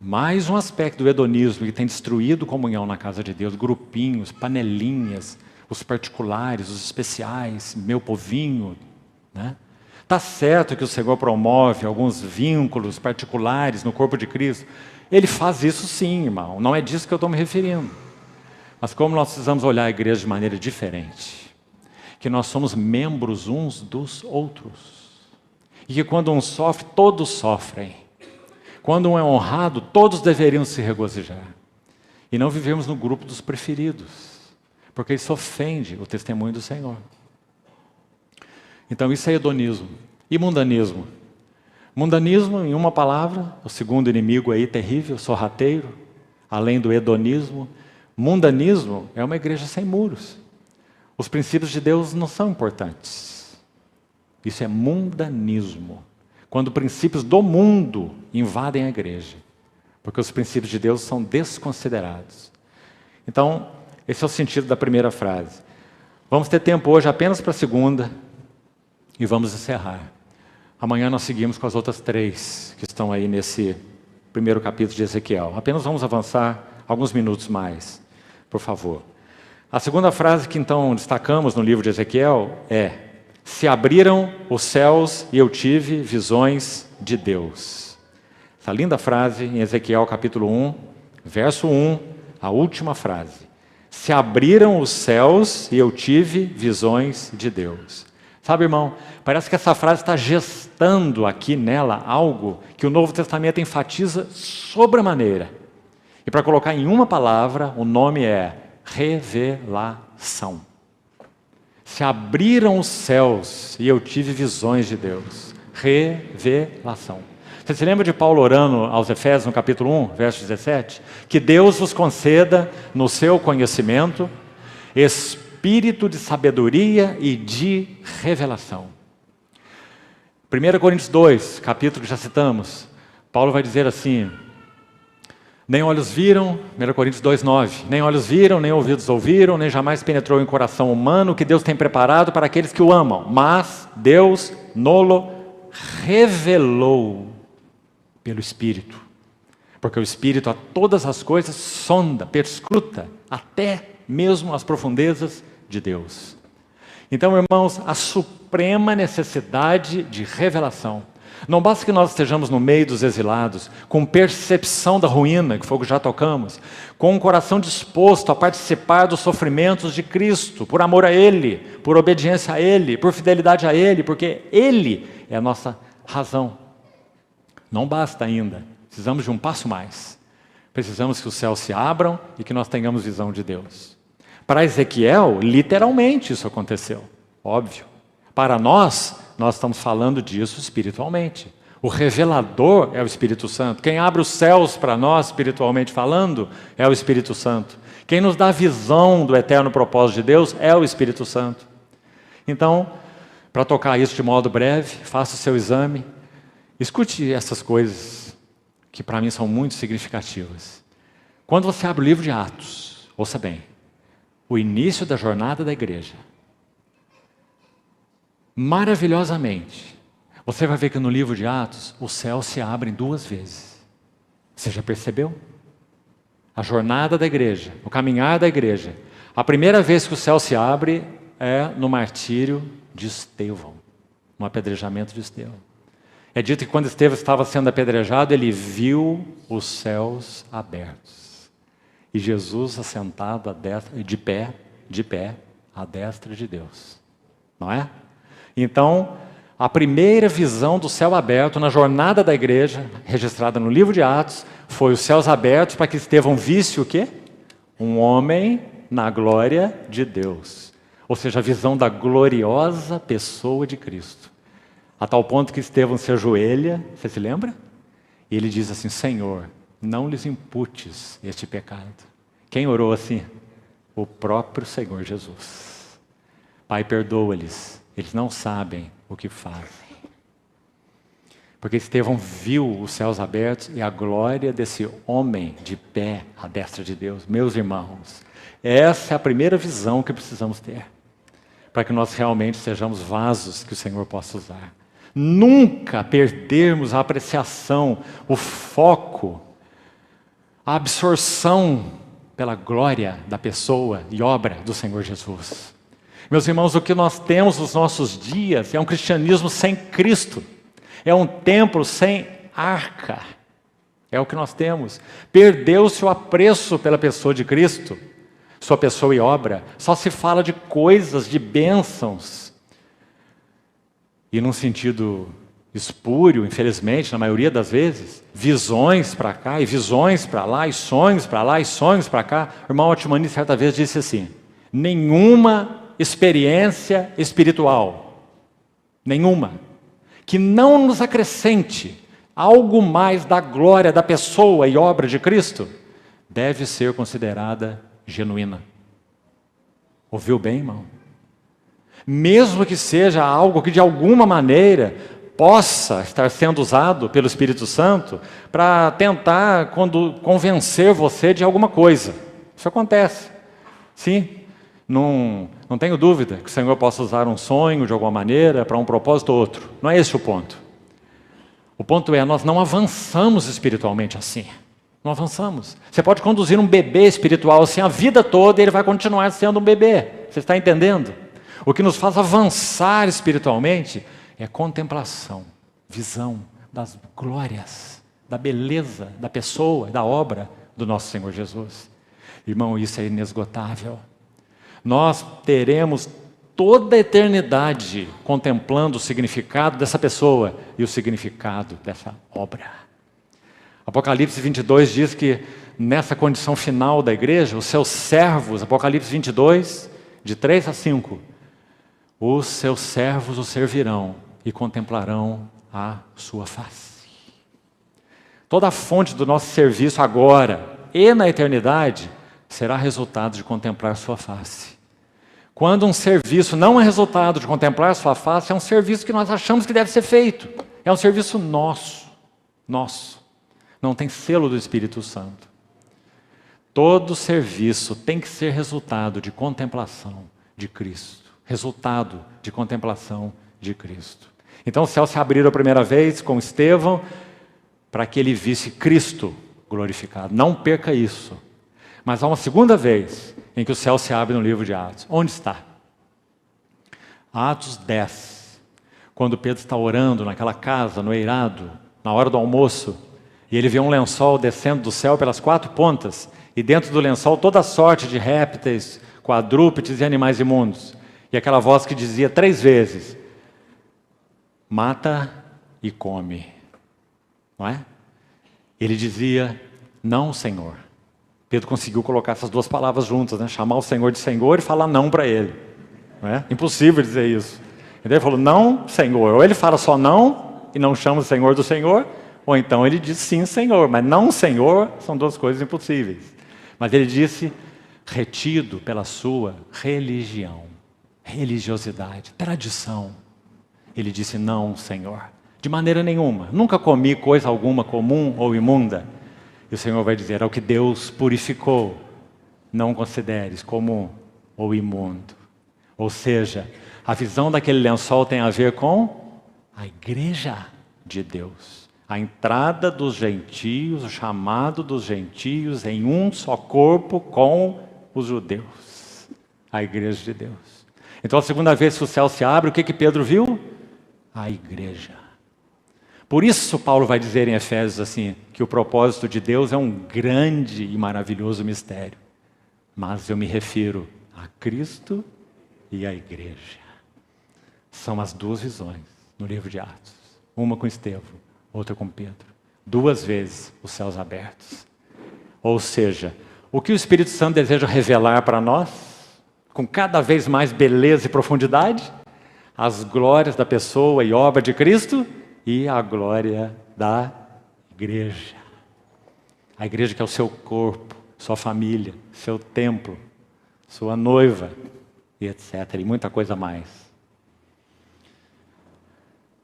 Mais um aspecto do hedonismo que tem destruído comunhão na casa de Deus, grupinhos, panelinhas, os particulares, os especiais, meu povinho, né? Tá certo que o Senhor promove alguns vínculos particulares no corpo de Cristo. Ele faz isso sim, irmão, não é disso que eu estou me referindo. Mas como nós precisamos olhar a igreja de maneira diferente, que nós somos membros uns dos outros, e que quando um sofre, todos sofrem. Quando um é honrado, todos deveriam se regozijar. E não vivemos no grupo dos preferidos, porque isso ofende o testemunho do Senhor. Então isso é hedonismo. E mundanismo? Mundanismo, em uma palavra, o segundo inimigo aí terrível, sorrateiro, além do hedonismo. Mundanismo é uma igreja sem muros. Os princípios de Deus não são importantes. Isso é mundanismo. Quando princípios do mundo invadem a igreja. Porque os princípios de Deus são desconsiderados. Então, esse é o sentido da primeira frase. Vamos ter tempo hoje apenas para a segunda e vamos encerrar. Amanhã nós seguimos com as outras três que estão aí nesse primeiro capítulo de Ezequiel. Apenas vamos avançar alguns minutos mais, por favor. A segunda frase que então destacamos no livro de Ezequiel é: se abriram os céus e eu tive visões de Deus. Essa linda frase em Ezequiel capítulo 1, verso 1, a última frase. Se abriram os céus e eu tive visões de Deus. Sabe, irmão, parece que essa frase está gestando aqui nela algo que o Novo Testamento enfatiza sobremaneira. E para colocar em uma palavra, o nome é revelação. Se abriram os céus e eu tive visões de Deus. Revelação. Você se lembra de Paulo orando aos Efésios no capítulo 1, verso 17? Que Deus vos conceda no seu conhecimento espírito de sabedoria e de revelação. 1 Coríntios 2, capítulo que já citamos, Paulo vai dizer assim: nem olhos viram, 1 Coríntios 2, 9, nem olhos viram, nem ouvidos ouviram, nem jamais penetrou em coração humano o que Deus tem preparado para aqueles que o amam, mas Deus nolo revelou pelo Espírito, porque o Espírito a todas as coisas sonda, perscruta, até mesmo as profundezas de Deus. Então, irmãos, a suprema necessidade de revelação. Não basta que nós estejamos no meio dos exilados, com percepção da ruína, que foi o que já tocamos, com um coração disposto a participar dos sofrimentos de Cristo, por amor a Ele, por obediência a Ele, por fidelidade a Ele, porque Ele é a nossa razão. Não basta ainda, precisamos de um passo mais. Precisamos que os céus se abram e que nós tenhamos visão de Deus. Para Ezequiel, literalmente isso aconteceu, óbvio. Para nós estamos falando disso espiritualmente. O revelador é o Espírito Santo. Quem abre os céus para nós, espiritualmente falando, é o Espírito Santo. Quem nos dá a visão do eterno propósito de Deus é o Espírito Santo. Então, para tocar isso de modo breve, faça o seu exame. Escute essas coisas que para mim são muito significativas. Quando você abre o livro de Atos, ouça bem, o início da jornada da igreja, maravilhosamente, você vai ver que no livro de Atos, os céus se abrem 2 vezes. Você já percebeu? A jornada da igreja, o caminhar da igreja. A primeira vez que o céu se abre é no martírio de Estevão, no apedrejamento de Estevão. É dito que quando Estevão estava sendo apedrejado, ele viu os céus abertos. E Jesus assentado de pé, à destra de Deus. Não é? Então, a primeira visão do céu aberto na jornada da igreja, registrada no livro de Atos, foi os céus abertos para que Estevão visse o quê? Um homem na glória de Deus. Ou seja, a visão da gloriosa pessoa de Cristo. A tal ponto que Estevão se ajoelha, você se lembra? E ele diz assim: Senhor, não lhes imputes este pecado. Quem orou assim? O próprio Senhor Jesus. Pai, perdoa-lhes, eles não sabem o que fazem. Porque Estevão viu os céus abertos e a glória desse homem de pé à destra de Deus. Meus irmãos, essa é a primeira visão que precisamos ter, para que nós realmente sejamos vasos que o Senhor possa usar. Nunca perdermos a apreciação, o foco, a absorção pela glória da pessoa e obra do Senhor Jesus. Meus irmãos, o que nós temos nos nossos dias é um cristianismo sem Cristo, é um templo sem arca, é o que nós temos. Perdeu-se o apreço pela pessoa de Cristo, sua pessoa e obra, só se fala de coisas, de bênçãos, e num sentido espúrio, infelizmente, na maioria das vezes, visões para cá e visões para lá, e sonhos para lá e sonhos para cá. O irmão Otmani certa vez disse assim: nenhuma experiência espiritual, nenhuma, que não nos acrescente algo mais da glória da pessoa e obra de Cristo, deve ser considerada genuína. Ouviu bem, irmão? Mesmo que seja algo que de alguma maneira possa estar sendo usado pelo Espírito Santo para tentar convencer você de alguma coisa. Isso acontece. Sim, não tenho dúvida que o Senhor possa usar um sonho de alguma maneira para um propósito ou outro. Não é esse o ponto. O ponto é, nós não avançamos espiritualmente assim. Não avançamos. Você pode conduzir um bebê espiritual assim a vida toda e ele vai continuar sendo um bebê. Você está entendendo? O que nos faz avançar espiritualmente é contemplação, visão das glórias, da beleza da pessoa, da obra do nosso Senhor Jesus. Irmão, isso é inesgotável. Nós teremos toda a eternidade contemplando o significado dessa pessoa e o significado dessa obra. Apocalipse 22 diz que nessa condição final da igreja, os seus servos, Apocalipse 22, de 3 a 5, os seus servos o servirão e contemplarão a sua face. Toda a fonte do nosso serviço agora e na eternidade será resultado de contemplar sua face. Quando um serviço não é resultado de contemplar sua face, é um serviço que nós achamos que deve ser feito. É um serviço nosso. Não tem selo do Espírito Santo. Todo serviço tem que ser resultado de contemplação de Cristo. Resultado de contemplação de Cristo. Então os céus se abriram a primeira vez com Estevão para que ele visse Cristo glorificado. Não perca isso. Mas há uma segunda vez em que o céu se abre no livro de Atos. Onde está? Atos 10. Quando Pedro está orando naquela casa, no eirado, na hora do almoço, e ele vê um lençol descendo do céu pelas 4 pontas, e dentro do lençol toda sorte de répteis, quadrúpedes e animais imundos. E aquela voz que dizia 3 vezes, mata e come. Não é? Ele dizia, não, Senhor. Pedro conseguiu colocar essas 2 palavras juntas, né? Chamar o Senhor de Senhor e falar não para ele. Não é? Impossível dizer isso. Ele falou, não, Senhor. Ou ele fala só não e não chama o Senhor do Senhor, ou então ele diz sim, Senhor, mas não, Senhor, são 2 coisas impossíveis. Mas ele disse, retido pela sua religião, religiosidade, tradição. Ele disse, não, Senhor, de maneira nenhuma. Nunca comi coisa alguma comum ou imunda. E o Senhor vai dizer, ao que Deus purificou, não consideres comum ou imundo. Ou seja, a visão daquele lençol tem a ver com a igreja de Deus. A entrada dos gentios, o chamado dos gentios em um só corpo com os judeus. A igreja de Deus. Então a segunda vez que o céu se abre, o que Pedro viu? A igreja. Por isso Paulo vai dizer em Efésios assim, que o propósito de Deus é um grande e maravilhoso mistério. Mas eu me refiro a Cristo e a igreja. São as 2 visões no livro de Atos. Uma com Estevão. Outra com Pedro. 2 vezes os céus abertos. Ou seja, o que o Espírito Santo deseja revelar para nós, com cada vez mais beleza e profundidade, as glórias da pessoa e obra de Cristo e a glória da igreja. A igreja que é o seu corpo, sua família, seu templo, sua noiva, e etc. E muita coisa mais.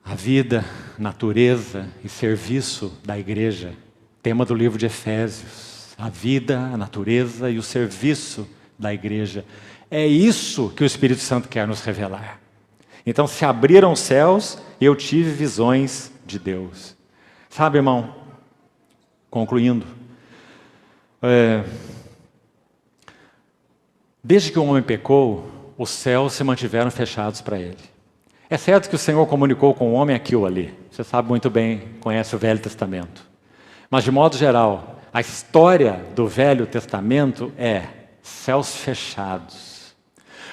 A vida, natureza e serviço da igreja, tema do livro de Efésios. A vida, a natureza e o serviço da igreja. É isso que o Espírito Santo quer nos revelar. Então se abriram os céus e eu tive visões de Deus. Sabe, irmão, concluindo, desde que o homem pecou, os céus se mantiveram fechados para ele. É certo que o Senhor comunicou com o homem aqui ou ali. Você sabe muito bem, conhece o Velho Testamento. Mas, de modo geral, a história do Velho Testamento é céus fechados.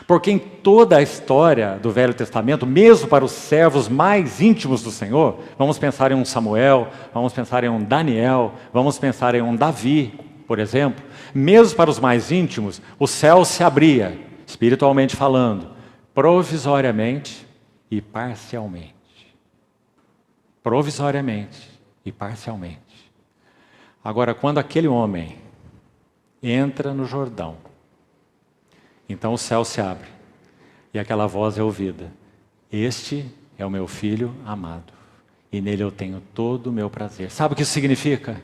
Porque em toda a história do Velho Testamento, mesmo para os servos mais íntimos do Senhor, vamos pensar em um Samuel, vamos pensar em um Daniel, vamos pensar em um Davi, por exemplo. Mesmo para os mais íntimos, o céu se abria, espiritualmente falando, provisoriamente, e parcialmente. Provisoriamente e parcialmente. Agora, quando aquele homem entra no Jordão, então o céu se abre e aquela voz é ouvida. Este é o meu filho amado e nele eu tenho todo o meu prazer. Sabe o que isso significa?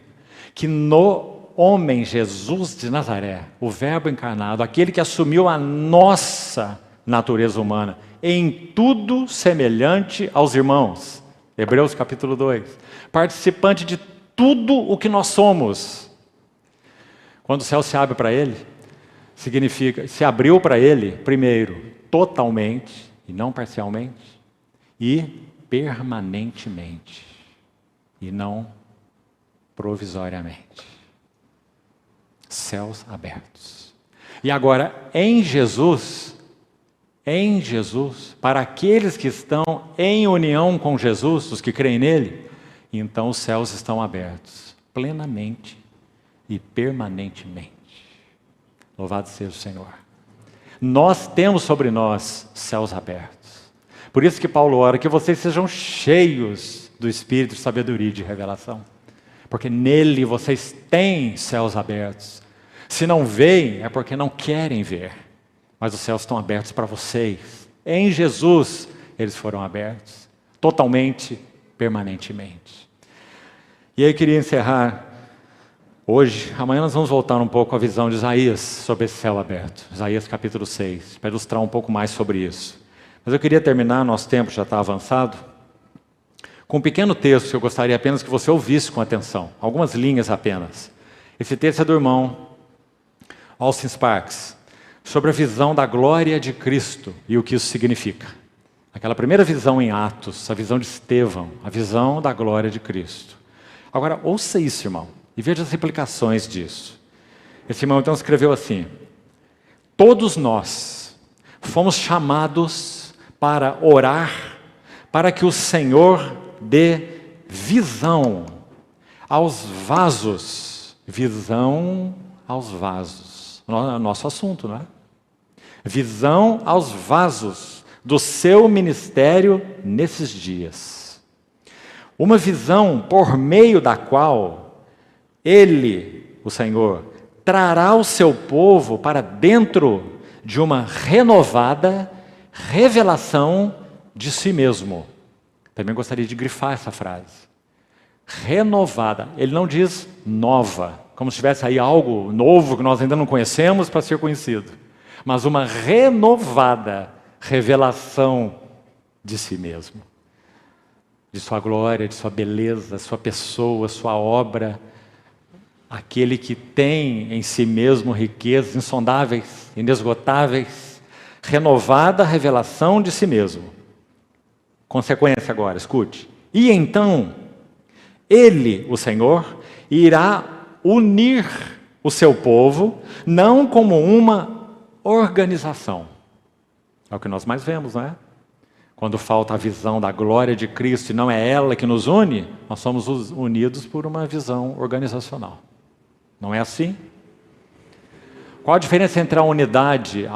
Que no homem Jesus de Nazaré, o Verbo encarnado, aquele que assumiu a nossa natureza humana, em tudo semelhante aos irmãos. Hebreus capítulo 2. Participante de tudo o que nós somos. Quando o céu se abre para ele, significa, se abriu para ele, primeiro, totalmente, e não parcialmente, e permanentemente, e não provisoriamente. Céus abertos. E agora, em Jesus, para aqueles que estão em união com Jesus, os que creem nele, então os céus estão abertos, plenamente e permanentemente. Louvado seja o Senhor. Nós temos sobre nós céus abertos. Por isso que Paulo ora que vocês sejam cheios do Espírito de sabedoria e de revelação. Porque nele vocês têm céus abertos. Se não veem, é porque não querem ver. Mas os céus estão abertos para vocês. Em Jesus, eles foram abertos. Totalmente, permanentemente. E aí eu queria encerrar hoje. Amanhã nós vamos voltar um pouco à visão de Isaías sobre esse céu aberto. Isaías capítulo 6, para ilustrar um pouco mais sobre isso. Mas eu queria terminar, nosso tempo já está avançado, com um pequeno texto que eu gostaria apenas que você ouvisse com atenção. Algumas linhas apenas. Esse texto é do irmão Austin Sparks, sobre a visão da glória de Cristo e o que isso significa. Aquela primeira visão em Atos, a visão de Estevão, a visão da glória de Cristo. Agora, ouça isso, irmão, e veja as implicações disso. Esse irmão então escreveu assim: todos nós fomos chamados para orar, para que o Senhor dê visão aos vasos. Visão aos vasos. Nosso assunto, não é? Visão aos vasos do seu ministério nesses dias. Uma visão por meio da qual Ele, o Senhor, trará o seu povo para dentro de uma renovada revelação de si mesmo. Também gostaria de grifar essa frase. Renovada. Ele não diz nova, como se tivesse aí algo novo que nós ainda não conhecemos para ser conhecido. Mas uma renovada revelação de si mesmo. De sua glória, de sua beleza, sua pessoa, sua obra. Aquele que tem em si mesmo riquezas insondáveis, inesgotáveis. Renovada revelação de si mesmo. Consequência agora, escute. E então, Ele, o Senhor, irá unir o seu povo, não como uma organização. É o que nós mais vemos, não é? Quando falta a visão da glória de Cristo e não é ela que nos une, nós somos unidos por uma visão organizacional. Não é assim? Qual a diferença entre a unidade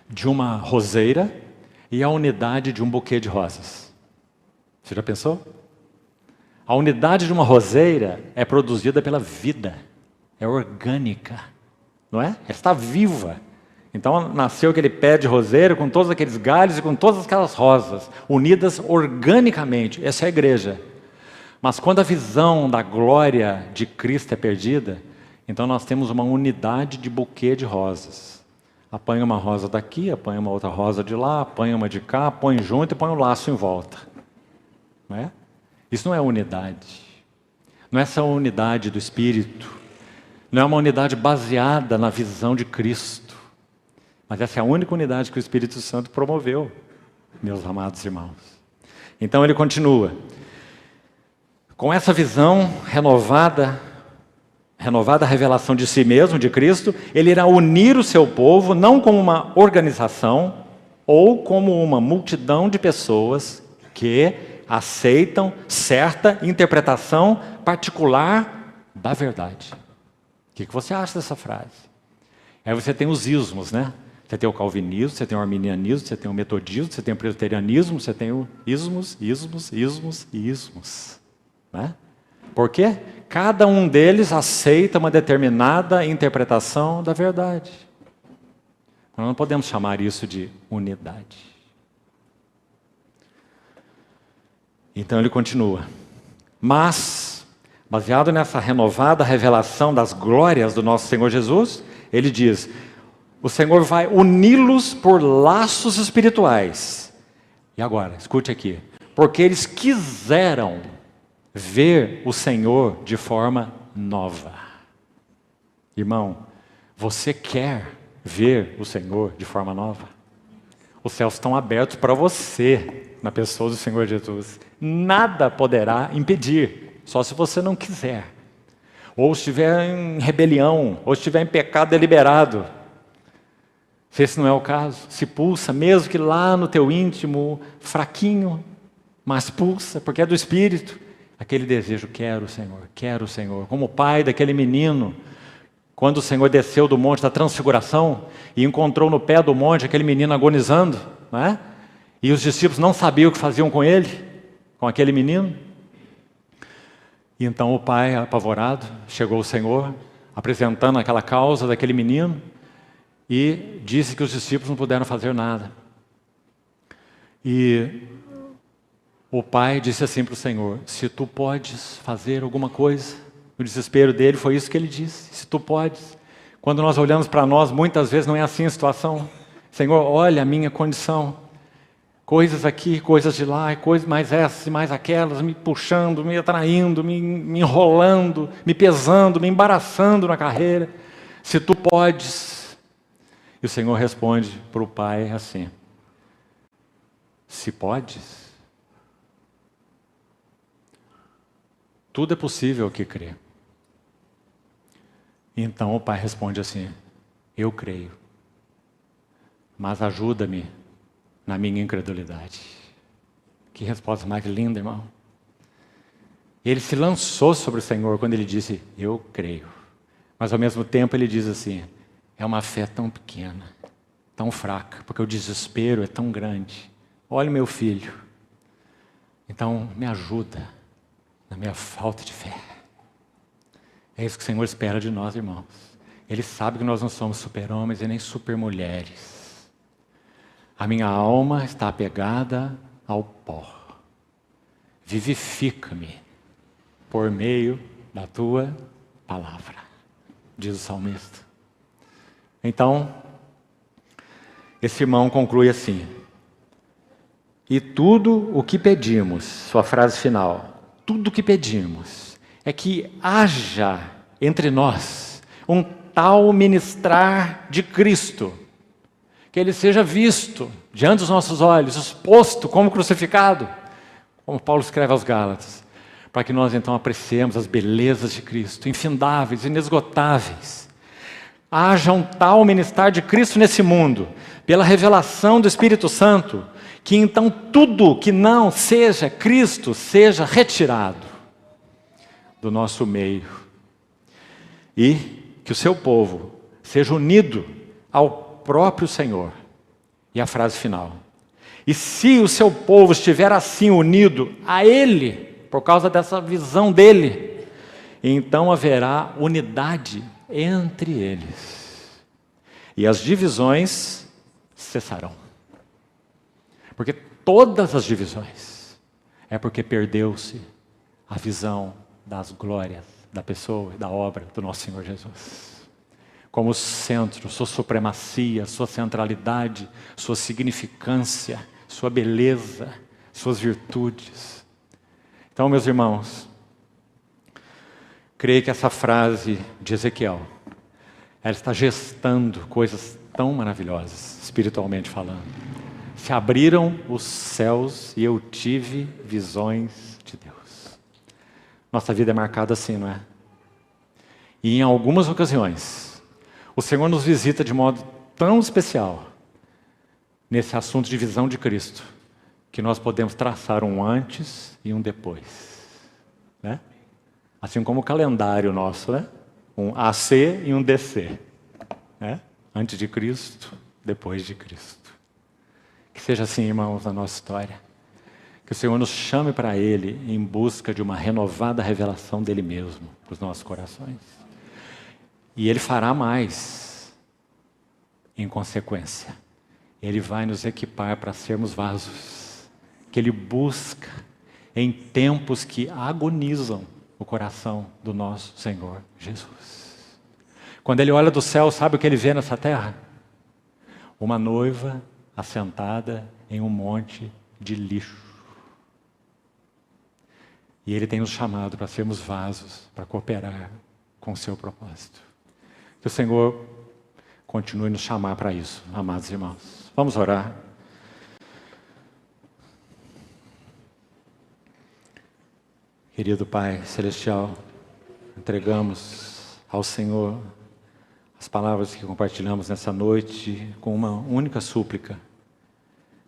de uma roseira e a unidade de um buquê de rosas? Você já pensou? A unidade de uma roseira é produzida pela vida, é orgânica, não é? Ela está viva. Então nasceu aquele pé de roseira com todos aqueles galhos e com todas aquelas rosas, unidas organicamente. Essa é a igreja. Mas quando a visão da glória de Cristo é perdida, então nós temos uma unidade de buquê de rosas. Apanha uma rosa daqui, apanha uma outra rosa de lá, apanha uma de cá, põe junto e põe um laço em volta. Não é? Isso não é unidade. Não é essa unidade do Espírito. Não é uma unidade baseada na visão de Cristo. Mas essa é a única unidade que o Espírito Santo promoveu, meus amados irmãos. Então ele continua. Com essa visão renovada revelação de si mesmo, de Cristo, ele irá unir o seu povo, não como uma organização, ou como uma multidão de pessoas que aceitam certa interpretação particular da verdade. O que você acha dessa frase? Aí você tem os ismos, né? Você tem o calvinismo, você tem o arminianismo, você tem o metodismo, você tem o presbiterianismo, você tem o ismos. Né? Por quê? Cada um deles aceita uma determinada interpretação da verdade. Nós não podemos chamar isso de unidade. Então ele continua. Mas, baseado nessa renovada revelação das glórias do nosso Senhor Jesus, ele diz: o Senhor vai uni-los por laços espirituais. E agora, escute aqui. Porque eles quiseram ver o Senhor de forma nova. Irmão, você quer ver o Senhor de forma nova? Os céus estão abertos para você, na pessoa do Senhor Jesus. Nada poderá impedir, só se você não quiser. Ou estiver em rebelião, ou estiver em pecado deliberado. Se esse não é o caso, se pulsa, mesmo que lá no teu íntimo, fraquinho, mas pulsa, porque é do Espírito. Aquele desejo, quero o Senhor. Como o pai daquele menino, quando o Senhor desceu do monte da transfiguração e encontrou no pé do monte aquele menino agonizando, não é? E os discípulos não sabiam o que faziam com ele, com aquele menino. E então o pai, apavorado, chegou ao Senhor, apresentando aquela causa daquele menino, e disse que os discípulos não puderam fazer nada. E o pai disse assim para o Senhor: se tu podes fazer alguma coisa. O desespero dele foi isso que ele disse: se tu podes. Quando nós olhamos para nós, muitas vezes não é assim a situação. Senhor, olha a minha condição. Coisas aqui, coisas de lá, coisas mais essas e mais aquelas, me puxando, me atraindo, me enrolando, me pesando, me embaraçando na carreira. Se tu podes. E o Senhor responde para o pai assim: se podes, tudo é possível ao que crê. Então o pai responde assim: eu creio, mas ajuda-me na minha incredulidade. Que resposta mais linda, irmão. Ele se lançou sobre o Senhor quando ele disse: eu creio. Mas ao mesmo tempo ele diz assim: é uma fé tão pequena, tão fraca, porque o desespero é tão grande. Olha meu filho, então me ajuda na minha falta de fé. É isso que o Senhor espera de nós, irmãos. Ele sabe que nós não somos super-homens e nem super-mulheres. A minha alma está apegada ao pó. Vivifica-me por meio da tua palavra, diz o salmista. Então, esse irmão conclui assim: e tudo o que pedimos, sua frase final, tudo o que pedimos é que haja entre nós um tal ministrar de Cristo, que Ele seja visto diante dos nossos olhos, exposto como crucificado, como Paulo escreve aos Gálatas, para que nós então apreciemos as belezas de Cristo, infindáveis, inesgotáveis. Haja um tal ministrar de Cristo nesse mundo, pela revelação do Espírito Santo, que então tudo que não seja Cristo seja retirado do nosso meio. E que o seu povo seja unido ao próprio Senhor. E a frase final: e se o seu povo estiver assim unido a Ele, por causa dessa visão dEle, então haverá unidade entre eles. E as divisões cessarão. Porque todas as divisões é porque perdeu-se a visão das glórias da pessoa e da obra do nosso Senhor Jesus. Como centro, sua supremacia, sua centralidade, sua significância, sua beleza, suas virtudes. Então, meus irmãos, creio que essa frase de Ezequiel, ela está gestando coisas tão maravilhosas, espiritualmente falando. Se abriram os céus e eu tive visões de Deus. Nossa vida é marcada assim, não é? E em algumas ocasiões, o Senhor nos visita de modo tão especial, nesse assunto de visão de Cristo, que nós podemos traçar um antes e um depois. Né? Assim como o calendário nosso, né? Um AC e um DC. Né? Antes de Cristo, depois de Cristo. Que seja assim, irmãos, na nossa história. Que o Senhor nos chame para Ele em busca de uma renovada revelação dEle mesmo para os nossos corações. E Ele fará mais em consequência. Ele vai nos equipar para sermos vasos que Ele busca em tempos que agonizam o coração do nosso Senhor Jesus. Quando Ele olha do céu, sabe o que Ele vê nessa terra? Uma noiva assentada em um monte de lixo. E Ele tem nos chamado para sermos vasos, para cooperar com o seu propósito. Que o Senhor continue nos chamar para isso, amados irmãos. Vamos orar. Querido Pai Celestial, entregamos ao Senhor as palavras que compartilhamos nessa noite com uma única súplica.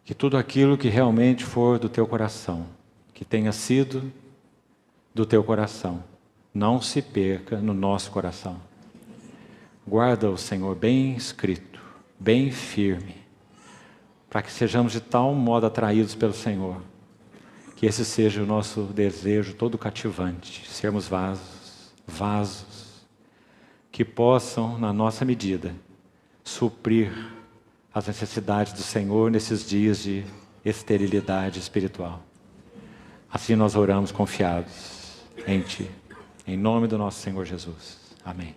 Que tudo aquilo que realmente for do Teu coração, que tenha sido do Teu coração, não se perca no nosso coração. Guarda-o, Senhor, bem escrito, bem firme, para que sejamos de tal modo atraídos pelo Senhor, que esse seja o nosso desejo todo cativante, sermos vasos que possam, na nossa medida, suprir as necessidades do Senhor nesses dias de esterilidade espiritual. Assim nós oramos confiados em Ti, em nome do nosso Senhor Jesus. Amém.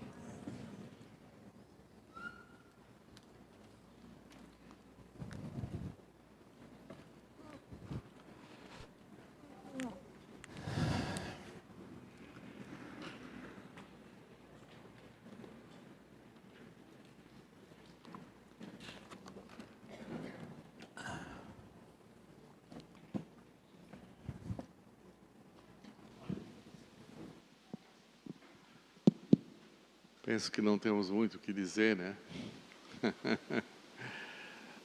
Penso que não temos muito o que dizer, né?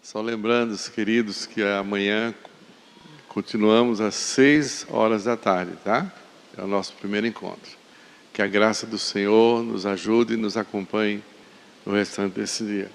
Só lembrando, queridos, que amanhã continuamos às 6 horas da tarde, tá? É o nosso primeiro encontro. Que a graça do Senhor nos ajude e nos acompanhe no restante desse dia.